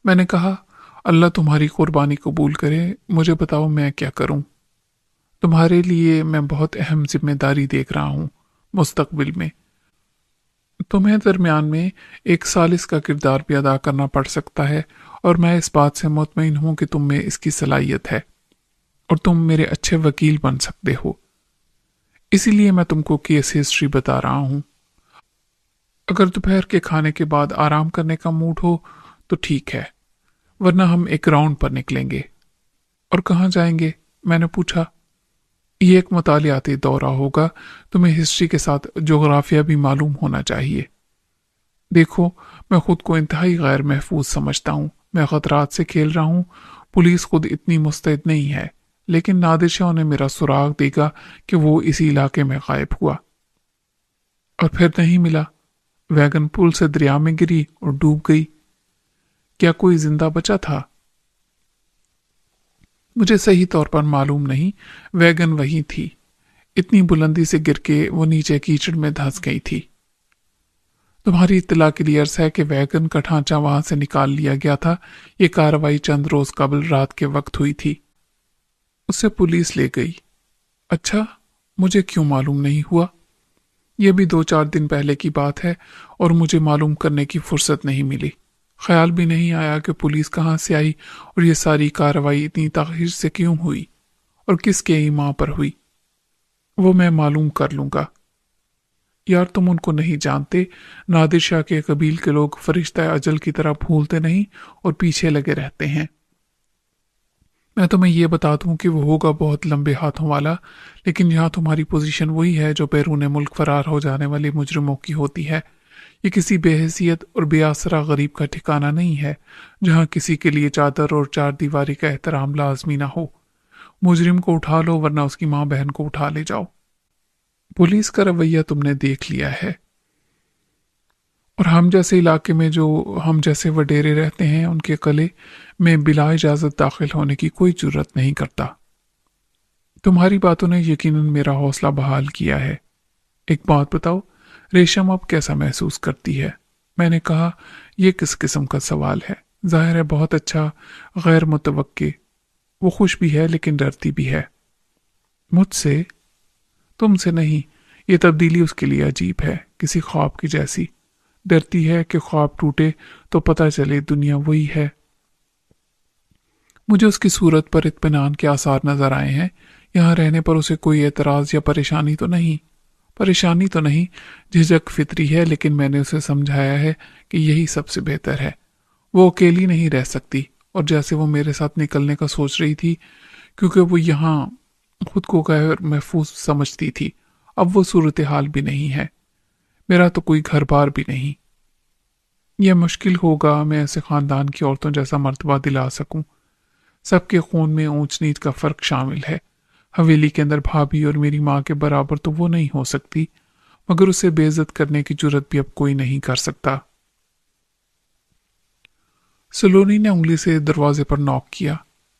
मैंने कहा, अल्लाह तुम्हारी कुर्बानी कबूल करे। मुझे बताओ मैं क्या करूं? तुम्हारे लिए मैं बहुत अहम जिम्मेदारी देख रहा हूं मुस्तकबिल में। तुम्हें दरमियान में एक सालिस का किरदार भी अदा करना पड़ सकता है, और मैं इस बात से मुतमईन हूं कि तुम में इसकी सलाहियत है और तुम मेरे अच्छे वकील बन सकते हो। इसीलिए मैं तुमको केस हिस्ट्री बता रहा हूं। अगर दोपहर के खाने के बाद आराम करने का मूड हो तो ठीक है, वरना हम एक राउंड पर निकलेंगे। और कहाँ जाएंगे? मैंने पूछा। ये एक मुतालियाती दौरा होगा, तुम्हें हिस्ट्री के साथ जोग्राफिया भी मालूम होना चाहिए। देखो, मैं खुद को इंतहाई गैर महफूज समझता हूँ। मैं खतरात से खेल रहा हूँ। पुलिस खुद इतनी मुस्तैद नहीं है, लेकिन नादिर शाह ने मेरा सुराग देगा कि वो इसी इलाके में गायब हुआ। और फिर नहीं मिला। वैगन पुल से दरिया में गिरी और डूब गई। क्या कोई जिंदा बचा था? मुझे सही तौर पर मालूम नहीं। वैगन वही थी। इतनी बुलंदी से गिर के वो नीचे कीचड़ में धंस गई थी। तुम्हारी इत्तला के लिए अर्ज है कि वैगन का ढांचा वहां से निकाल लिया गया था। ये कार्रवाई चंद रोज कबल रात के वक्त हुई थी। उसे पुलिस ले गई। अच्छा, मुझे क्यों मालूम नहीं हुआ? यह भी 2-4 दिन पहले की बात है, और मुझे मालूम करने की फुर्सत नहीं मिली। ख्याल भी नहीं आया कि पुलिस कहाँ से आई, और ये सारी कार्रवाई इतनी ताखीर से क्यों हुई, और किसके ईमा पर हुई। वो मैं मालूम कर लूंगा। यार, तुम उनको नहीं जानते। नादिर शाह के कबील के लोग फरिश्ता अजल की तरह भूलते नहीं और पीछे लगे रहते हैं। मैं तुम्हें यह बता दूं कि वो होगा बहुत लंबे हाथों वाला, लेकिन यहाँ तुम्हारी पोजीशन वही है जो बैरून मुल्क फरार हो जाने वाले मुजरिमों की होती है। ये किसी बेहैसियत और बेआसरा गरीब का ठिकाना नहीं है, जहाँ किसी के लिए चादर और चार दीवारी का एहतराम लाजमी ना हो। मुजरिम को उठा लो, वरना उसकी माँ बहन को उठा ले जाओ। पुलिस का रवैया तुमने देख लिया है। اور ہم جیسے علاقے میں جو ہم جیسے وڈیرے رہتے ہیں ان کے قلعے میں بلا اجازت داخل ہونے کی کوئی جرت نہیں کرتا۔ تمہاری باتوں نے یقیناً میرا حوصلہ بحال کیا ہے۔ ایک بات بتاؤ، ریشم اب کیسا محسوس کرتی ہے؟ میں نے کہا، یہ کس قسم کا سوال ہے؟ ظاہر ہے بہت اچھا، غیر متوقع۔ وہ خوش بھی ہے لیکن ڈرتی بھی ہے۔ مجھ سے؟ تم سے نہیں، یہ تبدیلی اس کے لیے عجیب ہے، کسی خواب کی جیسی۔ ڈرتی ہے کہ خواب ٹوٹے تو پتہ چلے دنیا وہی ہے۔ مجھے اس کی صورت پر اطمینان کے آثار نظر آئے ہیں۔ یہاں رہنے پر اسے کوئی اعتراض یا پریشانی تو نہیں؟ پریشانی تو نہیں، جھجک فطری ہے، لیکن میں نے اسے سمجھایا ہے کہ یہی سب سے بہتر ہے۔ وہ اکیلی نہیں رہ سکتی، اور جیسے وہ میرے ساتھ نکلنے کا سوچ رہی تھی کیونکہ وہ یہاں خود کو غیر محفوظ سمجھتی تھی، اب وہ صورتحال بھی نہیں ہے۔ میرا تو کوئی گھر بار بھی نہیں۔ یہ مشکل ہوگا میں ایسے خاندان کی عورتوں جیسا مرتبہ دلا سکوں۔ سب کے خون میں اونچ نیچ کا فرق شامل ہے۔ حویلی کے اندر بھابھی اور میری ماں کے برابر تو وہ نہیں ہو سکتی، مگر اسے بے عزت کرنے کی جرت بھی اب کوئی نہیں کر سکتا۔ سلونی نے انگلی سے دروازے پر نوک کیا۔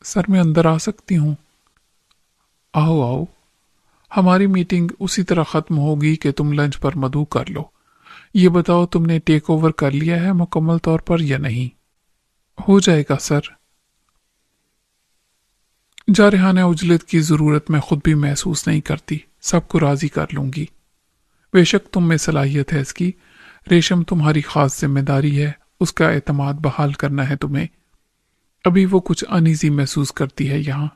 سر، میں اندر آ سکتی ہوں؟ آؤ آؤ، ہماری میٹنگ اسی طرح ختم ہوگی کہ تم لنچ پر مدعو کر لو۔ یہ بتاؤ تم نے ٹیک اوور کر لیا ہے مکمل طور پر یا نہیں؟ ہو جائے گا سر۔ جارحانہ عجلت کی ضرورت میں خود بھی محسوس نہیں کرتی، سب کو راضی کر لوں گی۔ بے شک تم میں صلاحیت ہے اس کی۔ ریشم تمہاری خاص ذمہ داری ہے، اس کا اعتماد بحال کرنا ہے تمہیں۔ ابھی وہ کچھ انیزی محسوس کرتی ہے یہاں۔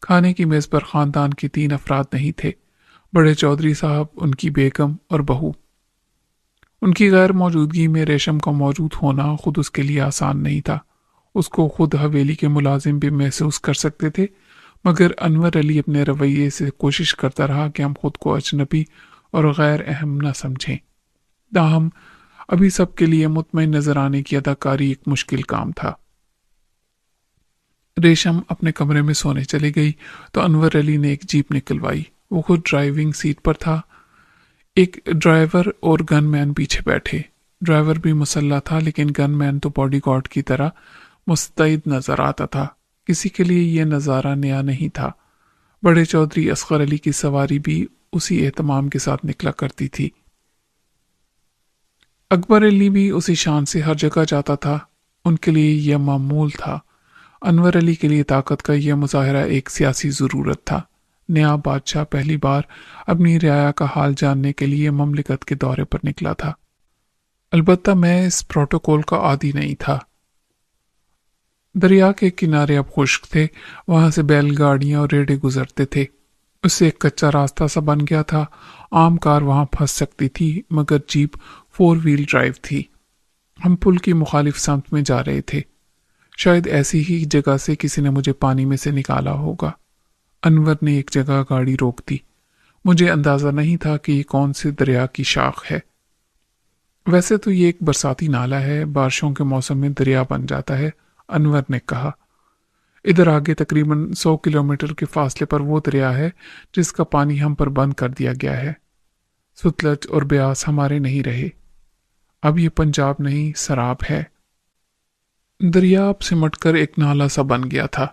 کھانے کی میز پر خاندان کے 3 افراد نہیں تھے، بڑے چودھری صاحب، ان کی بیگم اور بہو۔ ان کی غیر موجودگی میں ریشم کا موجود ہونا خود اس کے لیے آسان نہیں تھا۔ اس کو خود حویلی کے ملازم بھی محسوس کر سکتے تھے، مگر انور علی اپنے رویے سے کوشش کرتا رہا کہ ہم خود کو اجنبی اور غیر اہم نہ سمجھیں۔ تاہم ابھی سب کے لیے مطمئن نظر آنے کی اداکاری ایک مشکل کام تھا۔ ریشم اپنے کمرے میں سونے چلی گئی تو انور علی نے ایک جیپ نکلوائی۔ وہ خود ڈرائیونگ سیٹ پر تھا، ایک ڈرائیور اور گن مین پیچھے بیٹھے۔ ڈرائیور بھی مسلح تھا، لیکن گن مین تو باڈی گارڈ کی طرح مستعد نظر آتا تھا۔ کسی کے لیے یہ نظارہ نیا نہیں تھا۔ بڑے چودھری اصغر علی کی سواری بھی اسی اہتمام کے ساتھ نکلا کرتی تھی۔ اکبر علی بھی اسی شان سے ہر جگہ جاتا تھا، ان کے لیے یہ معمول تھا۔ انور علی کے لیے طاقت کا یہ مظاہرہ ایک سیاسی ضرورت تھا۔ نیا بادشاہ پہلی بار اپنی رعایا کا حال جاننے کے لیے مملکت کے دورے پر نکلا تھا۔ البتہ میں اس پروٹوکول کا عادی نہیں تھا۔ دریا کے کنارے اب خشک تھے، وہاں سے بیل گاڑیاں اور ریڑے گزرتے تھے۔ اس سے ایک کچا راستہ سا بن گیا تھا۔ عام کار وہاں پھنس سکتی تھی، مگر جیپ 4 وہیل ڈرائیو تھی۔ ہم پل کی مخالف سمت میں جا رہے تھے۔ شاید ایسی ہی جگہ سے کسی نے مجھے پانی میں سے نکالا ہوگا۔ انور نے ایک جگہ گاڑی روک دی۔ مجھے اندازہ نہیں تھا کہ یہ کون سے دریا کی شاخ ہے۔ ویسے تو یہ ایک برساتی نالہ ہے، بارشوں کے موسم میں دریا بن جاتا ہے، انور نے کہا۔ ادھر آگے تقریباً 100 کلومیٹر کے فاصلے پر وہ دریا ہے جس کا پانی ہم پر بند کر دیا گیا ہے۔ ستلج اور بیاس ہمارے نہیں رہے، اب یہ پنجاب نہیں سراب ہے۔ دریا اب سمٹ کر ایک نالہ سا بن گیا تھا،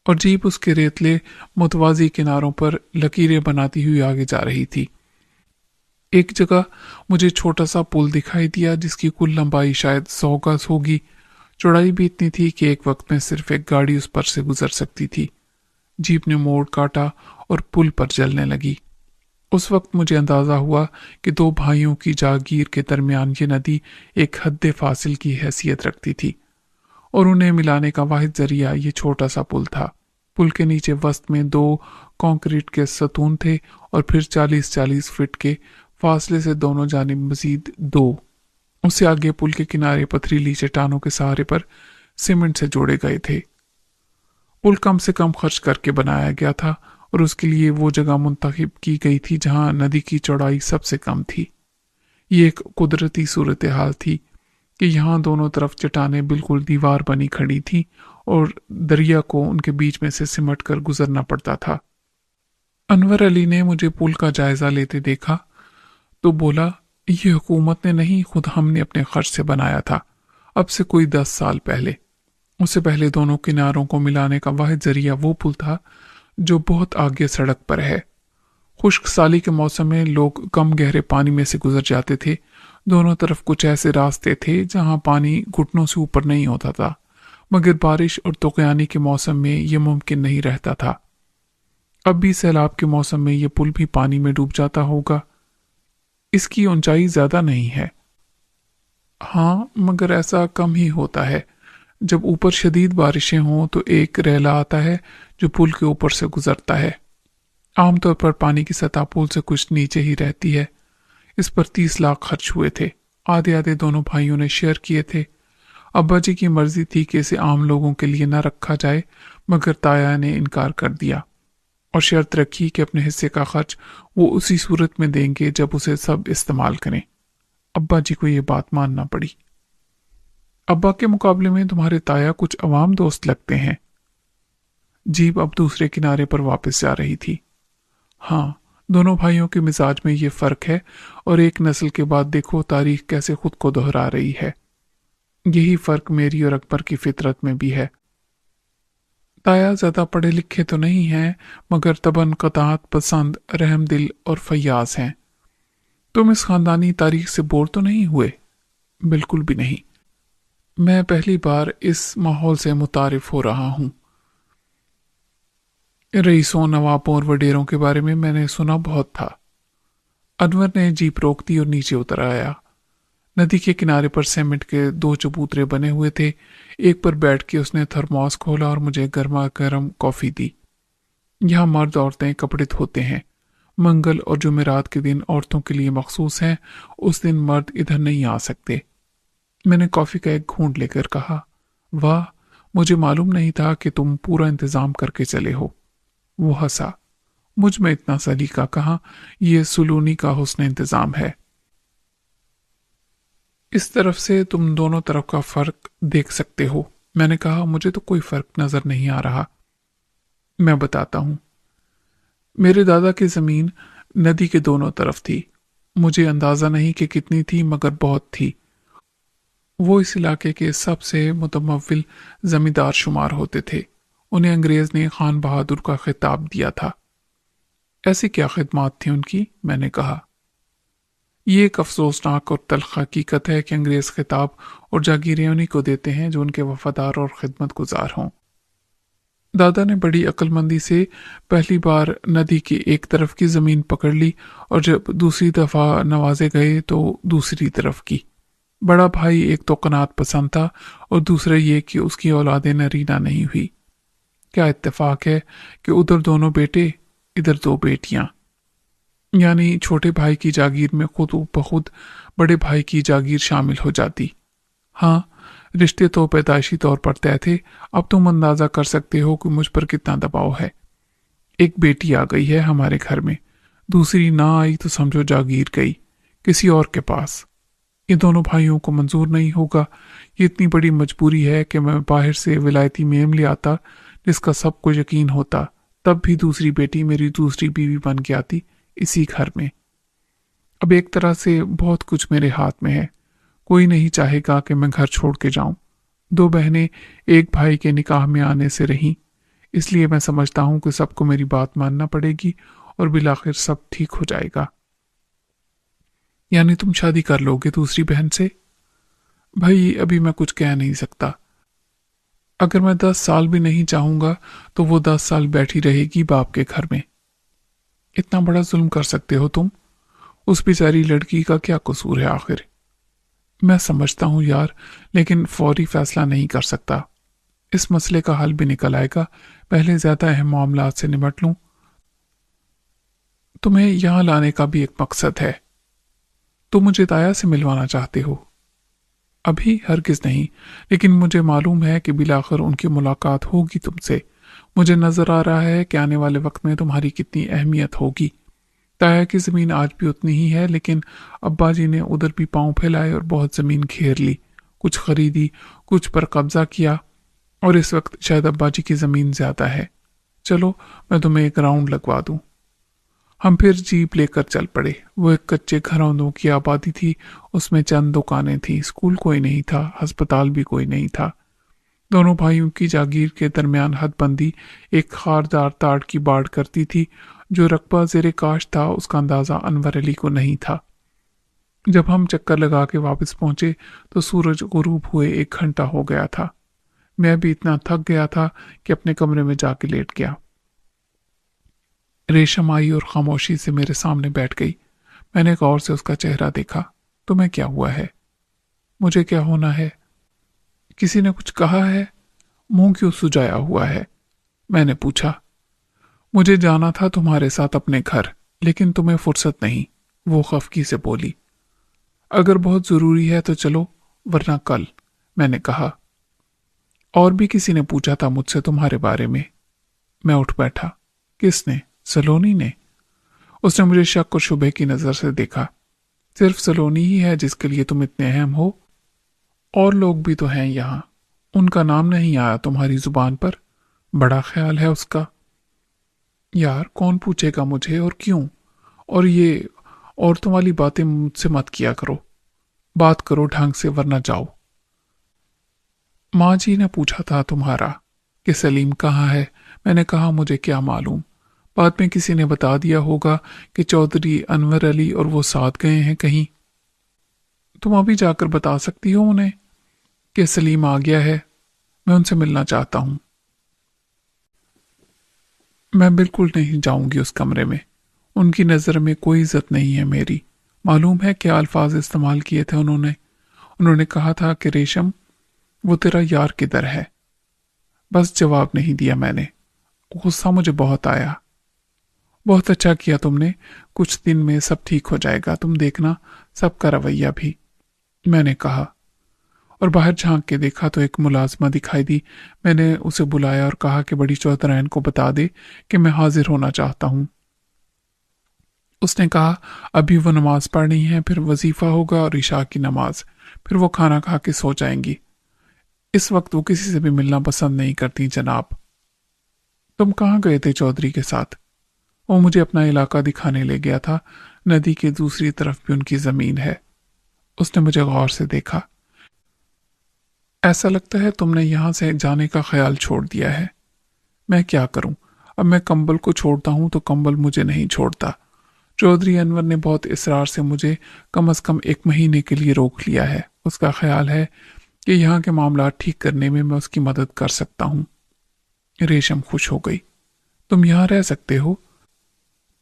اور جیپ اس کے ریتلے متوازی کناروں پر لکیریں بناتی ہوئی آگے جا رہی تھی۔ ایک جگہ مجھے چھوٹا سا پل دکھائی دیا جس کی کل لمبائی شاید 100 گز ہوگی، چوڑائی بھی اتنی تھی کہ ایک وقت میں صرف ایک گاڑی اس پر سے گزر سکتی تھی۔ جیپ نے موڑ کاٹا اور پل پر جلنے لگی۔ اس وقت مجھے اندازہ ہوا کہ 2 بھائیوں کی جاگیر کے درمیان یہ ندی ایک حد فاصل کی حیثیت رکھتی تھی، اور انہیں ملانے کا واحد ذریعہ یہ چھوٹا سا پل تھا۔ پل کے نیچے وسط میں 2 کنکریٹ کے ستون تھے، اور پھر 40-40 فٹ کے فاصلے سے دونوں جانب مزید 2۔ اس سے آگے پل کے کنارے پتھریلی چٹانوں کے سہارے پر سیمنٹ سے جوڑے گئے تھے۔ پل کم سے کم خرچ کر کے بنایا گیا تھا، اور اس کے لیے وہ جگہ منتخب کی گئی تھی جہاں ندی کی چوڑائی سب سے کم تھی۔ یہ ایک قدرتی صورتحال تھی کہ یہاں دونوں طرف چٹانیں بالکل دیوار بنی کھڑی تھیں، اور دریا کو ان کے بیچ میں سے سمٹ کر گزرنا پڑتا تھا۔ انور علی نے مجھے پل کا جائزہ لیتے دیکھا تو بولا، ये हुकूमत ने नहीं, खुद हमने अपने खर्च से बनाया था, अब से कोई 10 साल पहले। उससे पहले दोनों किनारों को मिलाने का वाहिद जरिया वो पुल था जो बहुत आगे सड़क पर है। खुश्क साली के मौसम में लोग कम गहरे पानी में से गुजर जाते थे। दोनों तरफ कुछ ऐसे रास्ते थे जहां पानी घुटनों से ऊपर नहीं होता था, मगर बारिश और तुगयानी के मौसम में यह मुमकिन नहीं रहता था। अब भी सैलाब के मौसम में यह पुल भी पानी में डूब जाता होगा। इसकी ऊंचाई ज्यादा नहीं है। हाँ, मगर ऐसा कम ही होता है। जब ऊपर शदीद बारिशें हों तो एक रेला आता है जो पुल के ऊपर से गुजरता है। आमतौर पर पानी की सतह पुल से कुछ नीचे ही रहती है। इस पर 30 लाख खर्च हुए थे। आधे आधे दोनों भाइयों ने शेयर किए थे। अब्बा जी की मर्जी थी कि इसे आम लोगों के लिए न रखा जाए, मगर ताया ने इनकार कर दिया और शर्त रखी कि अपने हिस्से का खर्च वो उसी सूरत में देंगे जब उसे सब इस्तेमाल करें। अब्बा जी को ये बात मानना पड़ी। अब्बा के मुकाबले में तुम्हारे ताया कुछ अवाम दोस्त लगते हैं। जीप अब दूसरे किनारे पर वापस जा रही थी। हाँ, दोनों भाइयों के मिजाज में ये फर्क है, और एक नस्ल के बाद देखो तारीख कैसे खुद को दोहरा रही है। यही फर्क मेरी और अकबर की फितरत में भी है। ताया ज्यादा पढ़े लिखे तो नहीं हैं, मगर तबन कतात पसंद, रहमदिल और फयाज हैं। तुम इस खानदानी तारीख से बोर तो नहीं हुए? बिल्कुल भी नहीं। मैं पहली बार इस माहौल से मुतारिफ हो रहा हूं। रईसों, नवाबों और वडेरों के बारे में मैंने सुना बहुत था। अनवर ने जीप रोक दी और नीचे उतर आया। नदी के किनारे पर सीमेंट के 2 चबूतरे बने हुए थे। एक पर बैठ के उसने थर्मोस खोला और मुझे गर्मा गर्म कॉफी दी। यहाँ मर्द औरतें कपड़े धोते हैं। मंगल और जुमेरात के दिन औरतों के लिए मखसूस हैं। उस दिन मर्द इधर नहीं आ सकते। मैंने कॉफी का एक घूंट लेकर कहा, वाह, मुझे मालूम नहीं था कि तुम पूरा इंतजाम करके चले हो। वो हंसा। मुझ में इतना सलीका कहाँ, ये सुलूनी का हुस्न इंतजाम है। इस तरफ से तुम दोनों तरफ का फर्क देख सकते हो। मैंने कहा, मुझे तो कोई फर्क नजर नहीं आ रहा। मैं बताता हूं। मेरे दादा की जमीन नदी के दोनों तरफ थी। मुझे अंदाजा नहीं कि कितनी थी, मगर बहुत थी। वो इस इलाके के सबसे मुतमव्विल जमींदार शुमार होते थे। उन्हें अंग्रेज ने खान बहादुर का खिताब दिया था। ऐसी क्या खिदमत थी उनकी? मैंने कहा। ये एक अफसोसनाक और तल्ख हकीकत है कि अंग्रेज खिताब और जागीरें उन्हीं को देते हैं जो उनके वफादार और खिदमत गुजार हों। दादा ने बड़ी अक्लमंदी से पहली बार नदी की एक तरफ की जमीन पकड़ ली, और जब दूसरी दफा नवाजे गए तो दूसरी तरफ की। बड़ा भाई एक तो कनात पसंद था, और दूसरा ये कि उसकी औलादे नरीना नहीं हुई। क्या इत्तेफाक है कि उधर दोनों बेटे, इधर 2 बेटियां। यानी छोटे भाई की जागीर में खुद बखुद बड़े भाई की जागीर शामिल हो जाती। हाँ, रिश्ते तो पैदाइशी तौर पर तय थे। अब तुम अंदाजा कर सकते हो कि मुझ पर कितना दबाव है। एक बेटी आ गई है हमारे घर में, दूसरी ना आई तो समझो जागीर गई किसी और के पास। ये दोनों भाइयों को मंजूर नहीं होगा। ये इतनी बड़ी मजबूरी है कि मैं बाहर से विलायती मेम ले आता जिसका सबको यकीन होता, तब भी दूसरी बेटी मेरी दूसरी बीवी बन के आती इसी घर में। अब एक तरह से बहुत कुछ मेरे हाथ में है। कोई नहीं चाहेगा कि मैं घर छोड़ के जाऊं। 2 बहनें एक भाई के निकाह में आने से रहीं, इसलिए मैं समझता हूं कि सबको मेरी बात मानना पड़ेगी और बिलाखिर सब ठीक हो जाएगा। यानी तुम शादी कर लोगे दूसरी बहन से? भाई, अभी मैं कुछ कह नहीं सकता। अगर मैं 10 साल भी नहीं चाहूंगा तो वो 10 साल बैठी रहेगी बाप के घर में। इतना बड़ा जुल्म कर सकते हो तुम? उस बेचारी लड़की का क्या कसूर है आखिर? मैं समझता हूं यार, लेकिन फौरी फैसला नहीं कर सकता। इस मसले का हल भी निकल आएगा। पहले ज्यादा अहम मामलात से निपट लूं। तुम्हें यहां लाने का भी एक मकसद है। तुम मुझे ताया से मिलवाना चाहते हो? अभी हरगिज नहीं, लेकिन मुझे मालूम है कि बिलाखिर उनकी मुलाकात होगी तुमसे। मुझे नजर आ रहा है कि आने वाले वक्त में तुम्हारी कितनी अहमियत होगी। ताया की जमीन आज भी उतनी ही है, लेकिन अब्बा जी ने उधर भी पांव फैलाए और बहुत जमीन घेर ली। कुछ खरीदी, कुछ पर कब्जा किया, और इस वक्त शायद अब्बा जी की जमीन ज्यादा है। चलो, मैं तुम्हें एक राउंड लगवा दूं। हम फिर जीप लेकर चल पड़े। वो एक कच्चे घरौंदों की आबादी थी। उसमें चंद दुकानें थीं, स्कूल कोई नहीं था, अस्पताल भी कोई नहीं था। दोनों भाइयों की जागीर के दरमियान हदबंदी एक खारदार ताड़ की बाड़ करती थी। जो रकबा ज़ेरे काश था उसका अंदाज़ा अनवर अली को नहीं था। जब हम चक्कर लगा के वापस पहुंचे तो सूरज गुरूब हुए 1 घंटा हो गया था। मैं भी इतना थक गया था कि अपने कमरे में जाके लेट गया। रेशम आई और खामोशी से मेरे सामने बैठ गई। मैंने गौर से उसका चेहरा देखा। तुम्हें क्या हुआ है? मुझे क्या होना है? किसी ने कुछ कहा है? मुंह क्यों सुजाया हुआ है? मैंने पूछा। मुझे जाना था तुम्हारे साथ अपने घर, लेकिन तुम्हें फुर्सत नहीं, वो खफकी से बोली। अगर बहुत जरूरी है तो चलो, वरना कल, मैंने कहा। और भी किसी ने पूछा था मुझसे तुम्हारे बारे में। मैं उठ बैठा। किसने? सलोनी ने। उसने मुझे शक और शुबह की नजर से देखा। सिर्फ सलोनी ही है जिसके लिए तुम इतने अहम हो? और लोग भी तो हैं यहाँ। उनका नाम नहीं आया तुम्हारी जुबान पर? बड़ा ख्याल है उसका। यार कौन पूछेगा मुझे, और क्यों? और ये औरतों वाली बातें मुझसे मत किया करो। बात करो ढंग से, वरना जाओ। माँ जी ने पूछा था तुम्हारा कि सलीम कहाँ है। मैंने कहा मुझे क्या मालूम। बाद में किसी ने बता दिया होगा कि चौधरी अनवर अली और वो साथ गए हैं कहीं। तुम अभी जाकर बता सकती हो उन्हें कि सलीम आ गया है, मैं उनसे मिलना चाहता हूं। मैं बिल्कुल नहीं जाऊंगी उस कमरे में। उनकी नज़र में कोई इज्जत नहीं है मेरी। मालूम है क्या अल्फाज इस्तेमाल किए थे उन्होंने? उन्होंने कहा था कि रेशम, वो तेरा यार किधर है? बस जवाब नहीं दिया मैंने। गुस्सा मुझे बहुत आया। बहुत अच्छा किया तुमने। कुछ दिन में सब ठीक हो जाएगा, तुम देखना, सबका रवैया भी, मैंने कहा। और बाहर झांक के देखा तो एक मुलाजमा दिखाई दी। मैंने उसे बुलाया और कहा कि बड़ी चौधराइन को बता दे कि मैं हाजिर होना चाहता हूँ। उसने कहा अभी वो नमाज पढ़नी है, फिर वजीफा होगा और इशा की नमाज, फिर वो खाना खा के सो जाएंगी। इस वक्त वो किसी से भी मिलना पसंद नहीं करती जनाब। तुम कहाँ गए थे चौधरी के साथ? वो मुझे अपना इलाका दिखाने ले गया था। नदी के दूसरी तरफ भी उनकी जमीन है। उसने मुझे गौर से देखा। ऐसा लगता है तुमने यहां से जाने का ख्याल छोड़ दिया है। मैं क्या करूं? अब मैं कंबल को छोड़ता हूं तो कंबल मुझे नहीं छोड़ता। चौधरी अनवर ने बहुत इसरार से मुझे कम से कम 1 महीने के लिए रोक लिया है। उसका ख्याल है कि यहाँ के मामला ठीक करने में मैं उसकी मदद कर सकता हूँ। रेशम खुश हो गई। तुम यहाँ रह सकते हो?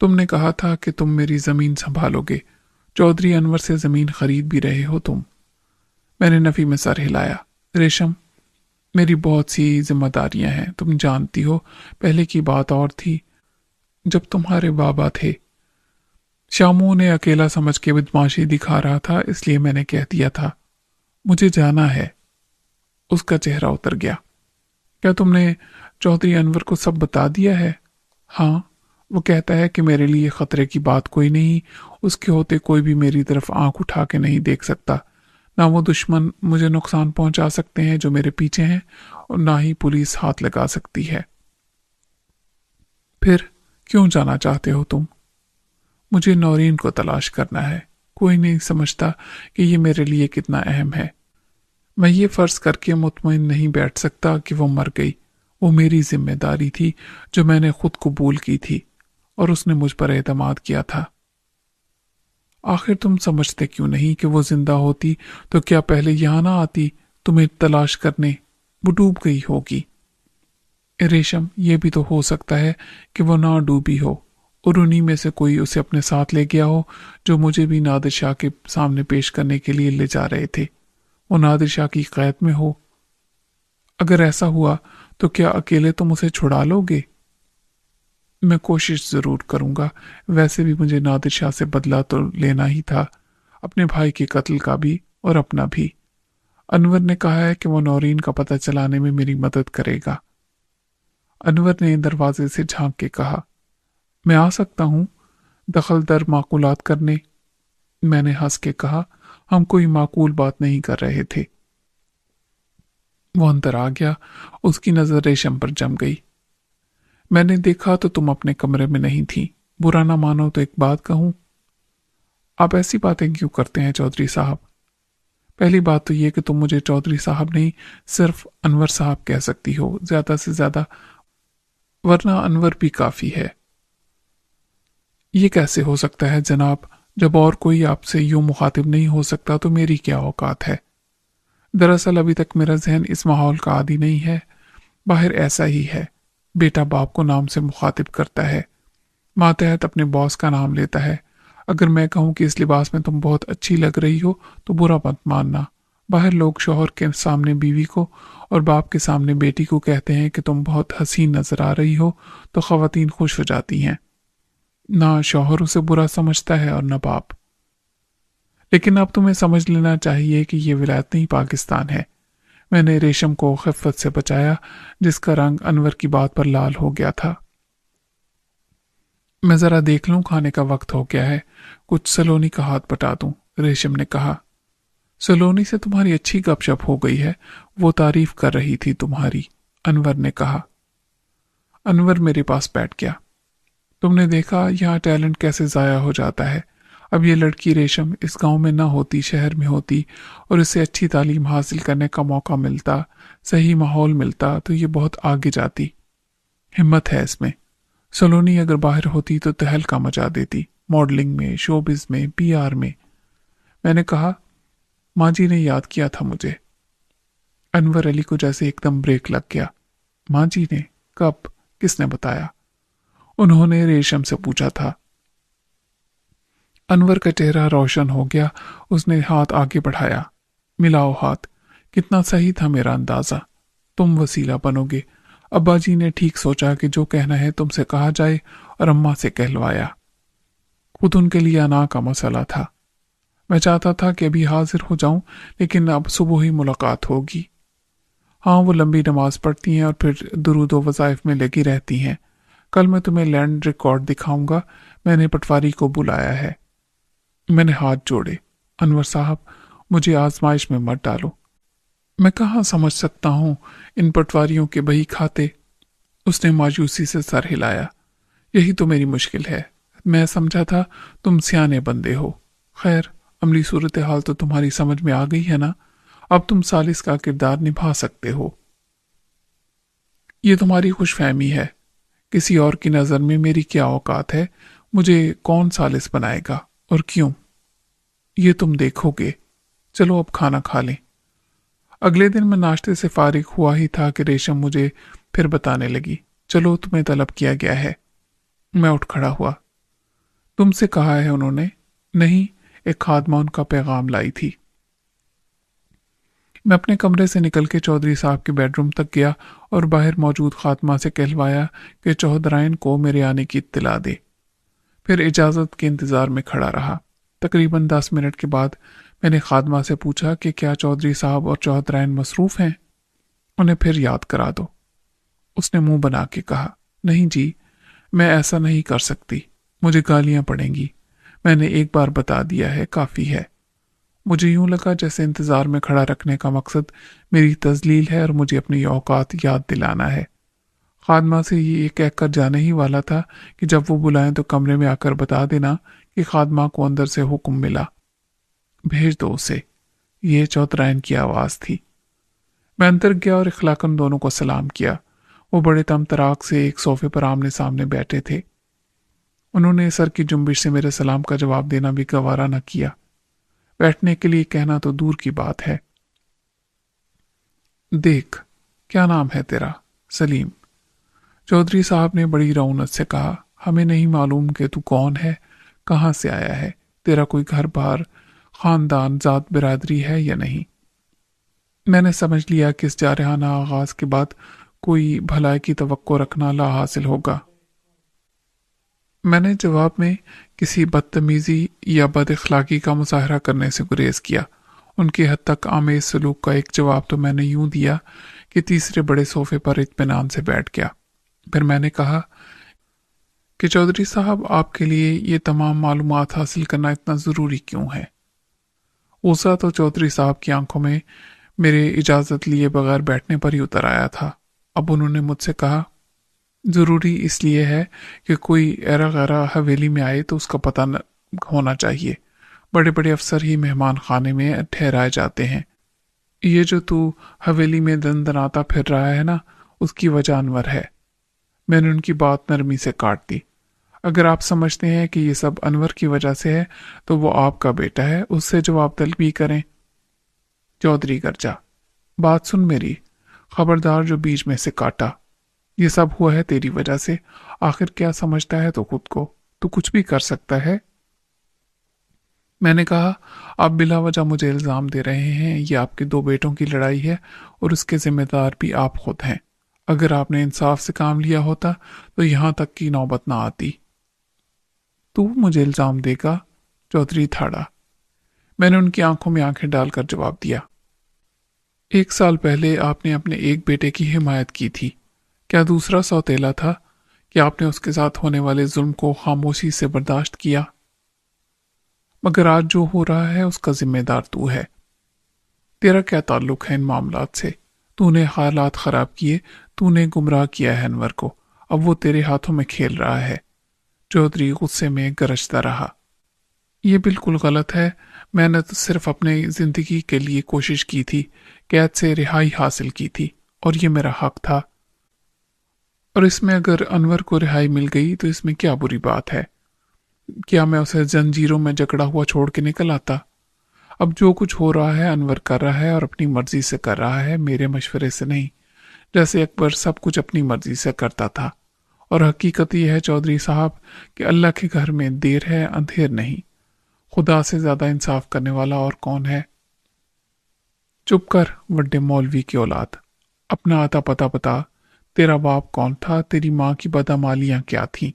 तुमने कहा था कि तुम मेरी जमीन संभालोगे। चौधरी अनवर से जमीन खरीद भी रहे हो तुम। मैंने नफी में सर हिलाया। रेशम, मेरी बहुत सी जिम्मेदारियां हैं, तुम जानती हो। पहले की बात और थी, जब तुम्हारे बाबा थे। शामू ने अकेला समझ के बदमाशी दिखा रहा था, इसलिए मैंने कह दिया था। मुझे जाना है। उसका चेहरा उतर गया। क्या तुमने चौधरी अनवर को सब बता दिया है? हाँ, वो कहता है कि मेरे लिए खतरे की बात कोई नहीं। उसके होते कोई भी मेरी तरफ आंख उठा के नहीं देख सकता। ना वो दुश्मन मुझे नुकसान पहुंचा सकते हैं जो मेरे पीछे हैं, और ना ही पुलिस हाथ लगा सकती है। फिर क्यों जाना चाहते हो तुम? मुझे नौरीन को तलाश करना है। कोई नहीं समझता कि ये मेरे लिए कितना अहम है। मैं ये फर्ज करके मुतमईन नहीं बैठ सकता कि वो मर गई। वो मेरी जिम्मेदारी थी जो मैंने खुद कबूल की थी, और उसने मुझ पर एतमाद किया था। आखिर तुम समझते क्यों नहीं कि वो जिंदा होती तो क्या पहले यहां ना आती तुम्हें तलाश करने? वो डूब गई होगी। रेशम, ये भी तो हो सकता है कि वो ना डूबी हो, और उन्हीं में से कोई उसे अपने साथ ले गया हो, जो मुझे भी नादिर शाह के सामने पेश करने के लिए ले जा रहे थे। वो नादिर शाह की कैद में हो। अगर ऐसा हुआ तो क्या अकेले तुम उसे छुड़ा लोगे? मैं कोशिश जरूर करूंगा। वैसे भी मुझे नादिर शाह से बदला तो लेना ही था, अपने भाई के कत्ल का भी और अपना भी। अनवर ने कहा है कि वो नौरीन का पता चलाने में मेरी मदद करेगा। अनवर ने दरवाजे से झांक के कहा, मैं आ सकता हूं दखल दर माकूलात करने? मैंने हंस के कहा, हम कोई माकूल बात नहीं कर रहे थे। वो अंदर आ गया। उसकी नजर रेशम पर जम गई। मैंने देखा तो तुम अपने कमरे में नहीं थी। برا نہ مانو تو ایک بات کہوں؟ آپ ایسی باتیں کیوں کرتے ہیں چودھری صاحب؟ پہلی بات تو یہ کہ تم مجھے چودھری صاحب نہیں صرف انور صاحب کہہ سکتی ہو، زیادہ سے زیادہ، ورنہ انور بھی کافی ہے۔ یہ کیسے ہو سکتا ہے جناب؟ جب اور کوئی آپ سے یوں مخاطب نہیں ہو سکتا تو میری کیا اوقات ہے؟ دراصل ابھی تک میرا ذہن اس ماحول کا عادی نہیں ہے۔ باہر ایسا ہی ہے، بیٹا باپ کو نام سے مخاطب کرتا ہے، ماتحت اپنے باس کا نام لیتا ہے۔ اگر میں کہوں کہ اس لباس میں تم بہت اچھی لگ رہی ہو تو برا مت ماننا۔ باہر لوگ شوہر کے سامنے بیوی کو اور باپ کے سامنے بیٹی کو کہتے ہیں کہ تم بہت حسین نظر آ رہی ہو تو خواتین خوش ہو جاتی ہیں۔ نہ شوہر اسے برا سمجھتا ہے اور نہ باپ۔ لیکن اب تمہیں سمجھ لینا چاہیے کہ یہ ولایت نہیں پاکستان ہے۔ میں نے ریشم کو خفت سے بچایا جس کا رنگ انور کی بات پر لال ہو گیا تھا۔ میں ذرا دیکھ لوں، کھانے کا وقت ہو گیا ہے، کچھ سلونی کا ہاتھ بٹا دوں، ریشم نے کہا۔ سلونی سے تمہاری اچھی گپ شپ ہو گئی ہے، وہ تعریف کر رہی تھی تمہاری، انور نے کہا۔ انور میرے پاس بیٹھ گیا۔ تم نے دیکھا یہاں ٹیلنٹ کیسے ضائع ہو جاتا ہے۔ اب یہ لڑکی ریشم اس گاؤں میں نہ ہوتی، شہر میں ہوتی اور اسے اچھی تعلیم حاصل کرنے کا موقع ملتا، صحیح ماحول ملتا تو یہ بہت آگے جاتی۔ ہمت ہے اس میں۔ سلونی اگر باہر ہوتی تو تہلکہ مچا دیتی، ماڈلنگ میں، شوبز میں، پی آر میں۔ میں نے کہا، ماں جی نے یاد کیا تھا مجھے۔ انور علی کو جیسے ایک دم بریک لگ گیا۔ ماں جی نے؟ کب؟ کس نے بتایا؟ انہوں نے ریشم سے پوچھا تھا۔ انور کا چہرہ روشن ہو گیا، اس نے ہاتھ آگے بڑھایا۔ ملاؤ ہاتھ۔ کتنا صحیح تھا میرا اندازہ، تم وسیلہ بنو گے۔ ابا جی نے ٹھیک سوچا کہ جو کہنا ہے تم سے کہا جائے اور اماں سے کہلوایا۔ خود ان کے لیے انا کا مسئلہ تھا۔ میں چاہتا تھا کہ ابھی حاضر ہو جاؤں لیکن اب صبح ہی ملاقات ہوگی۔ ہاں، وہ لمبی نماز پڑھتی ہیں اور پھر درود و وظائف میں لگی رہتی ہیں۔ کل میں تمہیں لینڈ ریکارڈ دکھاؤں گا، میں نے پٹواری کو بلایا ہے۔ میں نے ہاتھ جوڑے۔ انور صاحب، مجھے آزمائش میں مت ڈالو۔ میں کہاں سمجھ سکتا ہوں ان پٹواریوں کے بہی کھاتے۔ اس نے مایوسی سے سر ہلایا۔ یہی تو میری مشکل ہے، میں سمجھا تھا تم سیانے بندے ہو۔ خیر، عملی صورتحال تو تمہاری سمجھ میں آ گئی ہے نا، اب تم سالس کا کردار نبھا سکتے ہو۔ یہ تمہاری خوش فہمی ہے، کسی اور کی نظر میں میری کیا اوقات ہے؟ مجھے کون سالس بنائے گا اور کیوں؟ یہ تم دیکھو گے۔ چلو اب کھانا کھا لیں۔ اگلے دن میں ناشتے سے فارغ ہوا ہی تھا کہ ریشم مجھے پھر بتانے لگی، چلو تمہیں طلب کیا گیا ہے۔ میں اٹھ کھڑا ہوا۔ تم سے کہا ہے انہوں نے؟ نہیں، ایک خادمہ ان کا پیغام لائی تھی۔ میں اپنے کمرے سے نکل کے چودھری صاحب کے بیڈ روم تک گیا اور باہر موجود خادمہ سے کہلوایا کہ چوہدرائن کو میرے آنے کی اطلاع دے۔ پھر اجازت کے انتظار میں کھڑا رہا۔ تقریباً 10 منٹ کے بعد میں نے خادمہ سے پوچھا کہ کیا چودھری صاحب اور چوہدرائن مصروف ہیں؟ انہیں پھر یاد کرا دو۔ اس نے منہ بنا کے کہا، نہیں جی، میں ایسا نہیں کر سکتی، مجھے گالیاں پڑیں گی۔ میں نے ایک بار بتا دیا ہے، کافی ہے۔ مجھے یوں لگا جیسے انتظار میں کھڑا رکھنے کا مقصد میری تذلیل ہے اور مجھے اپنی اوقات یاد دلانا ہے۔ خادمہ سے یہ کہہ کر جانے ہی والا تھا کہ جب وہ بلائیں تو کمرے میں آ کر بتا دینا کہ خادمہ کو اندر سے حکم ملا، بھیج دو اسے۔ یہ چوترائن کی آواز تھی۔ میں اندر گیا اور اخلاقاً دونوں کو سلام کیا۔ وہ بڑے تمطراق سے ایک صوفے پر آمنے سامنے بیٹھے تھے۔ انہوں نے سر کی جنبش سے میرے سلام کا جواب دینا بھی گوارا نہ کیا۔ بیٹھنے کے لیے کہنا تو دور کی بات ہے۔ دیکھ، کیا نام ہے تیرا؟ سلیم۔ چودھری صاحب نے بڑی رعونت سے کہا، ہمیں نہیں معلوم کہ تو کون ہے، کہاں سے آیا ہے، تیرا کوئی گھر بار، خاندان، ذات برادری ہے یا نہیں؟ میں نے سمجھ لیا کہ اس جارحانہ آغاز کے بعد کوئی بھلائی کی توقع رکھنا لا حاصل ہوگا۔ میں نے جواب میں کسی بدتمیزی یا بد اخلاقی کا مظاہرہ کرنے سے گریز کیا۔ ان کے حد تک آمیز سلوک کا ایک جواب تو میں نے یوں دیا کہ تیسرے بڑے صوفے پر اطمینان سے بیٹھ گیا۔ پھر میں نے کہا کہ چودھری صاحب، آپ کے لیے یہ تمام معلومات حاصل کرنا اتنا ضروری کیوں ہے؟ غصہ تو چودھری صاحب کی آنکھوں میں میرے اجازت لیے بغیر بیٹھنے پر ہی اتر آیا تھا۔ اب انہوں نے مجھ سے کہا، ज़रूरी اس لیے ہے کہ کوئی ایرا غیرا حویلی میں آئے تو اس کا پتہ ہونا چاہیے۔ بڑے بڑے افسر ہی مہمان خانے میں ٹھہرائے جاتے ہیں۔ یہ جو تو حویلی میں دن دناتا پھر رہا ہے نا، اس کی وجہ انور ہے۔ میں نے ان کی بات نرمی سے کاٹ دی۔ اگر آپ سمجھتے ہیں کہ یہ سب انور کی وجہ سے ہے تو وہ آپ کا بیٹا ہے، اس سے جواب طلبی کریں۔ چودھری گرجا، بات سن میری، خبردار جو بیچ میں سے کاٹا۔ یہ سب ہوا ہے تیری وجہ سے۔ آخر کیا سمجھتا ہے تو خود کو؟ تو کچھ بھی کر سکتا ہے۔ میں نے کہا، آپ بلا وجہ مجھے الزام دے رہے ہیں۔ یہ آپ کے 2 بیٹوں کی لڑائی ہے اور اس کے ذمہ دار بھی آپ خود ہیں۔ اگر آپ نے انصاف سے کام لیا ہوتا تو یہاں تک کی نوبت نہ آتی۔ تو مجھے الزام دے گا؟ چودھری تھاڑا۔ میں نے ان کی آنکھوں میں آنکھیں ڈال کر جواب دیا، 1 سال پہلے آپ نے اپنے ایک بیٹے کی حمایت کی تھی، کیا دوسرا سوتیلا تھا کہ آپ نے اس کے ساتھ ہونے والے ظلم کو خاموشی سے برداشت کیا؟ مگر آج جو ہو رہا ہے اس کا ذمہ دار تو ہے۔ تیرا کیا تعلق ہے ان معاملات سے؟ تو نے حالات خراب کیے، تو نے گمراہ کیا ہے انور کو، اب وہ تیرے ہاتھوں میں کھیل رہا ہے۔ چودھری غصے میں گرجتا رہا، یہ بالکل غلط ہے۔ میں نے تو صرف اپنی زندگی کے لیے کوشش کی تھی، قید سے رہائی حاصل کی تھی، اور یہ میرا حق تھا۔ اور اس میں اگر انور کو رہائی مل گئی تو اس میں کیا بری بات ہے؟ کیا میں اسے زنجیروں میں جکڑا ہوا چھوڑ کے نکل آتا؟ اب جو کچھ ہو رہا ہے انور کر رہا ہے اور اپنی مرضی سے کر رہا ہے، میرے مشورے سے نہیں، جیسے اکبر سب کچھ اپنی مرضی سے کرتا تھا۔ اور حقیقت یہ ہے چودھری صاحب کہ اللہ کے گھر میں دیر ہے اندھیر نہیں۔ خدا سے زیادہ انصاف کرنے والا اور کون ہے؟ چپ کر وڈے مولوی کی اولاد، اپنا آتا پتا بتا۔ تیرا باپ کون تھا؟ تیری ماں کی بدعمالیاں کیا تھیں؟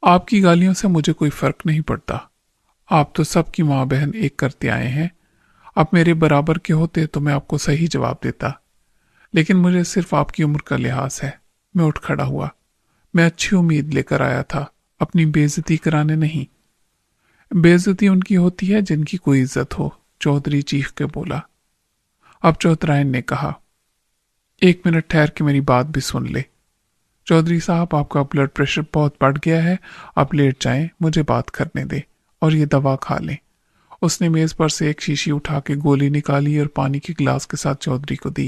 آپ کی گالیوں سے مجھے کوئی فرق نہیں پڑتا۔ آپ تو سب کی ماں بہن ایک کرتے آئے ہیں۔ آپ میرے برابر کے ہوتے تو میں آپ کو صحیح جواب دیتا، لیکن مجھے صرف آپ کی عمر کا لحاظ ہے۔ میں اٹھ کھڑا ہوا۔ میں اچھی امید لے کر آیا تھا، اپنی بے عزتی کرانے نہیں۔ بے عزتی ان کی ہوتی ہے جن کی کوئی عزت ہو، چودھری چیخ کے بولا۔ اب چوترائن نے کہا، 1 منٹ ٹھہر کے میری بات بھی سن لے۔ چودھری صاحب، آپ کا بلڈ پریشر بہت بڑھ گیا ہے، آپ لیٹ جائیں، مجھے بات کرنے دیں، اور یہ دوا کھا لیں۔ اس نے میز پر سے ایک شیشی اٹھا کے گولی نکالی اور پانی کے گلاس کے ساتھ چودھری کو دی۔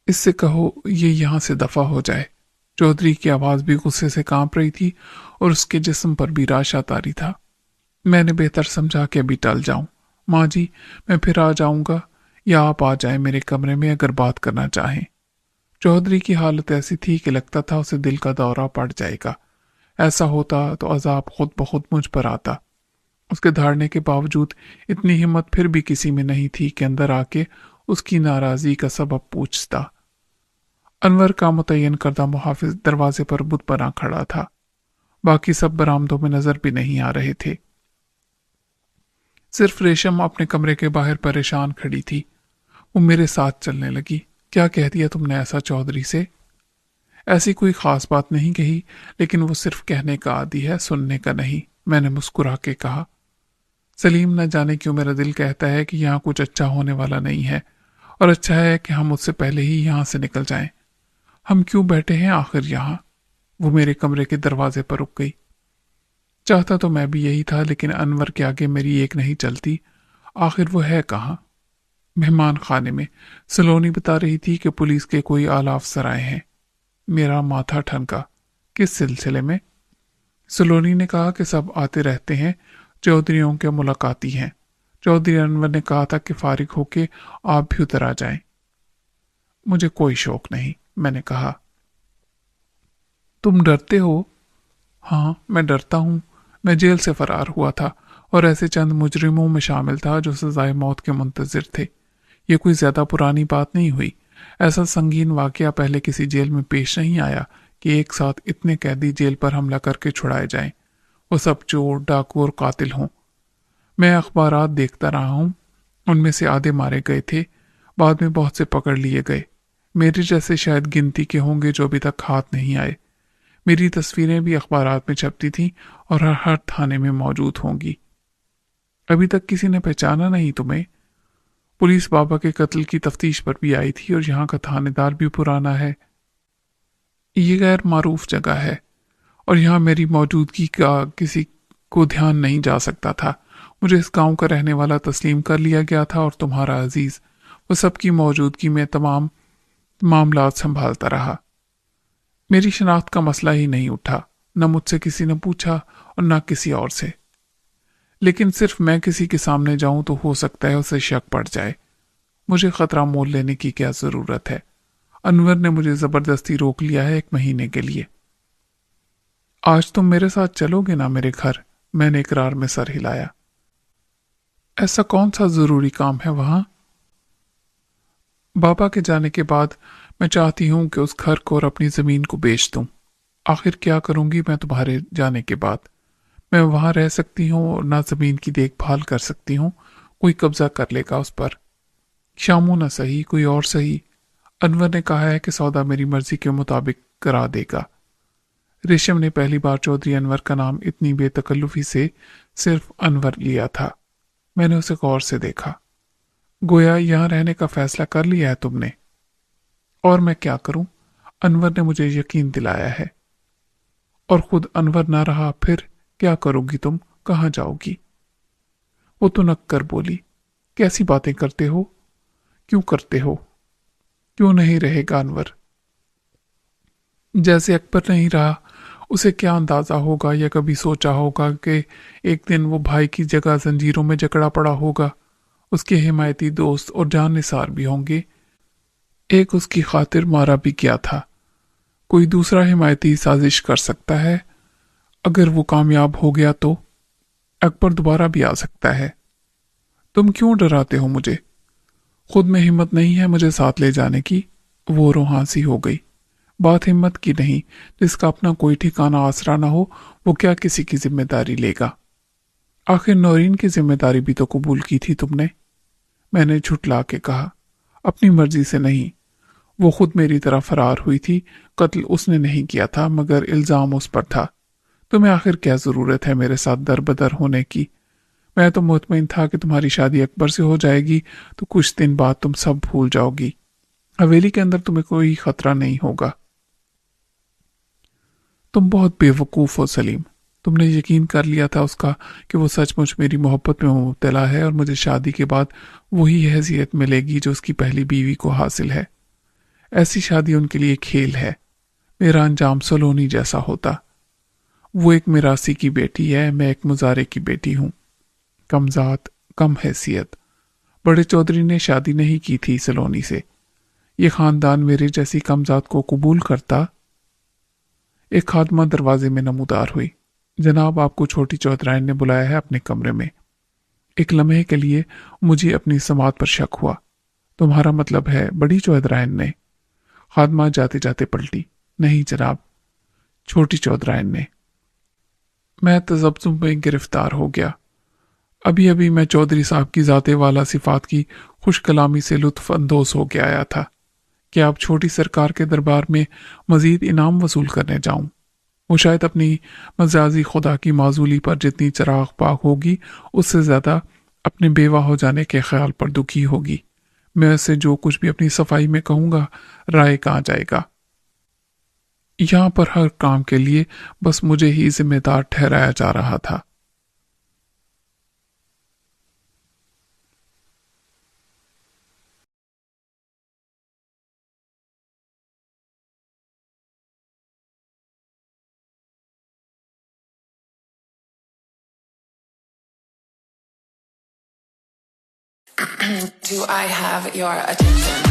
اس سے کہو یہ یہاں سے دفع ہو جائے۔ چودھری کی آواز بھی غصے سے کانپ رہی تھی اور اس کے جسم پر بھی راشا طاری تھا۔ میں نے بہتر سمجھا کہ ابھی ٹل جاؤں۔ ماں جی، میں پھر آ جاؤں گا، یا آپ آ جائیں میرے کمرے میں اگر بات کرنا چاہیں۔ چودھری کی حالت ایسی تھی کہ لگتا تھا اسے دل کا دورہ پڑ جائے گا۔ ایسا ہوتا تو عذاب خود بخود مجھ پر آتا۔ اس کے دھاڑنے کے باوجود اتنی ہمت پھر بھی کسی میں نہیں تھی کہ اندر آ کے اس کی ناراضی کا سبب پوچھتا۔ انور کا متعین کردہ محافظ دروازے پر بت بنا کھڑا تھا، باقی سب برآمدوں میں نظر بھی نہیں آ رہے تھے۔ صرف ریشم اپنے کمرے کے باہر پریشان کھڑی تھی۔ وہ میرے ساتھ چلنے لگی۔ کیا کہہ دیا تم نے ایسا چودھری سے؟ ایسی کوئی خاص بات نہیں کہی، لیکن وہ صرف کہنے کا عادی ہے، سننے کا نہیں، میں نے مسکرا کے کہا۔ سلیم، نہ جانے کیوں میرا دل کہتا ہے کہ یہاں کچھ اچھا ہونے والا نہیں ہے، اور اچھا ہے کہ ہم اس سے پہلے ہی یہاں سے نکل جائیں۔ ہم کیوں بیٹھے ہیں آخر یہاں؟ وہ میرے کمرے کے دروازے پر رک گئی۔ چاہتا تو میں بھی یہی تھا، لیکن انور کے آگے میری ایک نہیں چلتی۔ آخر وہ ہے کہاں؟ مہمان خانے میں۔ سلونی بتا رہی تھی کہ پولیس کے کوئی اعلی افسر آئے ہیں۔ میرا ماتھا ٹھنکا۔ کس سلسلے میں؟ سلونی نے کہا کہ سب آتے رہتے ہیں، چودھریوں کے ملاقاتی ہیں۔ چودھری انور نے کہا تھا کہ فارغ ہو کے آپ بھی اتر آ جائیں۔ مجھے کوئی شوق نہیں، میں نے کہا۔ تم ڈرتے ہو؟ ہاں، میں ڈرتا ہوں۔ میں جیل سے فرار ہوا تھا اور ایسے چند مجرموں میں شامل تھا جو سزائے موت کے منتظر تھے۔ یہ کوئی زیادہ پرانی بات نہیں ہوئی۔ ایسا سنگین واقعہ پہلے کسی جیل میں پیش نہیں آیا کہ ایک ساتھ اتنے قیدی جیل پر حملہ کر کے چھڑائے جائیں، وہ سب چور، ڈاکو اور قاتل ہوں۔ میں اخبارات دیکھتا رہا ہوں، ان میں سے آدھے مارے گئے تھے، بعد میں بہت سے پکڑ لیے گئے۔ میرے جیسے شاید گنتی کے ہوں گے جو ابھی تک ہاتھ نہیں آئے۔ میری تصویریں بھی اخبارات میں چھپتی تھیں اور ہر تھانے میں موجود ہوں گی۔ ابھی تک کسی نے پہچانا نہیں تمہیں؟ پولیس بابا کے قتل کی تفتیش پر بھی آئی تھی اور یہاں کا تھانے دار بھی پرانا ہے۔ یہ غیر معروف جگہ ہے اور یہاں میری موجودگی کا کسی کو دھیان نہیں جا سکتا تھا۔ مجھے اس گاؤں کا رہنے والا تسلیم کر لیا گیا تھا اور تمہارا عزیز وہ سب کی موجودگی میں تمام معاملات سنبھالتا رہا۔ میری شناخت کا مسئلہ ہی نہیں اٹھا، نہ مجھ سے کسی نے پوچھا اور نہ کسی اور سے، لیکن صرف میں کسی کے سامنے جاؤں تو ہو سکتا ہے اسے شک پڑ جائے۔ مجھے خطرہ مول لینے کی کیا ضرورت ہے؟ انور نے مجھے زبردستی روک لیا ہے 1 مہینے کے لیے۔ آج تم میرے ساتھ چلو گے نا میرے گھر؟ میں نے اقرار میں سر ہلایا۔ ایسا کون سا ضروری کام ہے وہاں؟ بابا کے جانے کے بعد میں چاہتی ہوں کہ اس گھر کو اور اپنی زمین کو بیچ دوں۔ آخر کیا کروں گی میں تمہارے جانے کے بعد؟ میں وہاں رہ سکتی ہوں اور نہ زمین کی دیکھ بھال کر سکتی ہوں، کوئی قبضہ کر لے گا اس پر۔ شامو نہ صحیح کوئی اور صحیح۔ انور نے کہا ہے کہ سودا میری مرضی کے مطابق کرا دے گا۔ ریشم نے پہلی بار چودھری انور کا نام اتنی بے تکلفی سے صرف انور لیا تھا۔ میں نے اسے غور سے دیکھا۔ گویا یہاں رہنے کا فیصلہ کر لیا ہے تم نے؟ اور میں کیا کروں؟ انور نے مجھے یقین دلایا ہے۔ اور خود انور نہ رہا پھر کیا کرو گی تم؟ کہاں جاؤ گی؟ وہ تو نک کر بولی۔ کیسی باتیں کرتے ہو؟ کیوں کرتے ہو؟ کیوں نہیں رہے گا انور؟ جیسے اکبر نہیں رہا، اسے کیا اندازہ ہوگا یا کبھی سوچا ہوگا کہ ایک دن وہ بھائی کی جگہ زنجیروں میں جکڑا پڑا ہوگا، اس کے حمایتی دوست اور جان نثار بھی ہوں گے۔ ایک اس کی خاطر مارا بھی کیا تھا، کوئی دوسرا حمایتی سازش کر سکتا ہے۔ اگر وہ کامیاب ہو گیا تو اکبر دوبارہ بھی آ سکتا ہے۔ تم کیوں ڈراتے ہو مجھے؟ خود میں ہمت نہیں ہے مجھے ساتھ لے جانے کی؟ وہ روحانسی ہو گئی۔ بات ہمت کی نہیں، جس کا اپنا کوئی ٹھکانہ آسرا نہ ہو وہ کیا کسی کی ذمہ داری لے گا؟ آخر نورین کی ذمہ داری بھی تو قبول کی تھی تم نے۔ میں نے جھٹلا کے کہا، اپنی مرضی سے نہیں، وہ خود میری طرح فرار ہوئی تھی، قتل اس نے نہیں کیا تھا مگر الزام اس پر تھا۔ تمہیں آخر کیا ضرورت ہے میرے ساتھ در بدر ہونے کی؟ میں تو مطمئن تھا کہ تمہاری شادی اکبر سے ہو جائے گی تو کچھ دن بعد تم سب بھول جاؤ گی، حویلی کے اندر تمہیں کوئی خطرہ نہیں ہوگا۔ تم بہت بے وقوف ہو سلیم، تم نے یقین کر لیا تھا اس کا کہ وہ سچ مچ میری محبت میں مبتلا ہے اور مجھے شادی کے بعد وہی حیثیت ملے گی جو اس کی پہلی بیوی کو حاصل ہے۔ ایسی شادی ان کے لیے کھیل ہے، میرا انجام سلونی جیسا ہوتا۔ وہ ایک میراثی کی بیٹی ہے، میں ایک مزارے کی بیٹی ہوں، کم ذات کم حیثیت۔ بڑے چودھری نے شادی نہیں کی تھی سلونی سے، یہ خاندان میرے جیسی کم ذات کو قبول کرتا؟ ایک خادمہ دروازے میں نمودار ہوئی۔ جناب آپ کو چھوٹی چودھرائن نے بلایا ہے اپنے کمرے میں۔ ایک لمحے کے لیے مجھے اپنی سماعت پر شک ہوا۔ تمہارا مطلب ہے بڑی چودھرائن نے؟ خادمہ جاتے جاتے پلٹی۔ نہیں جناب، چھوٹی چودھرائن نے۔ میں تذبذب میں گرفتار ہو گیا۔ ابھی ابھی میں چودھری صاحب کی ذات والا صفات کی خوش کلامی سے لطف اندوز ہو کے آیا تھا کہ آپ چھوٹی سرکار کے دربار میں مزید انعام وصول کرنے جاؤں۔ وہ شاید اپنی مجازی خدا کی معزولی پر جتنی چراغ پاک ہوگی اس سے زیادہ اپنے بیوہ ہو جانے کے خیال پر دکھی ہوگی۔ میں اسے جو کچھ بھی اپنی صفائی میں کہوں گا رائے کہاں جائے گا۔ یہاں پر ہر کام کے لیے بس مجھے ہی ذمہ دار ٹھہرایا جا رہا تھا۔ Do I have your attention?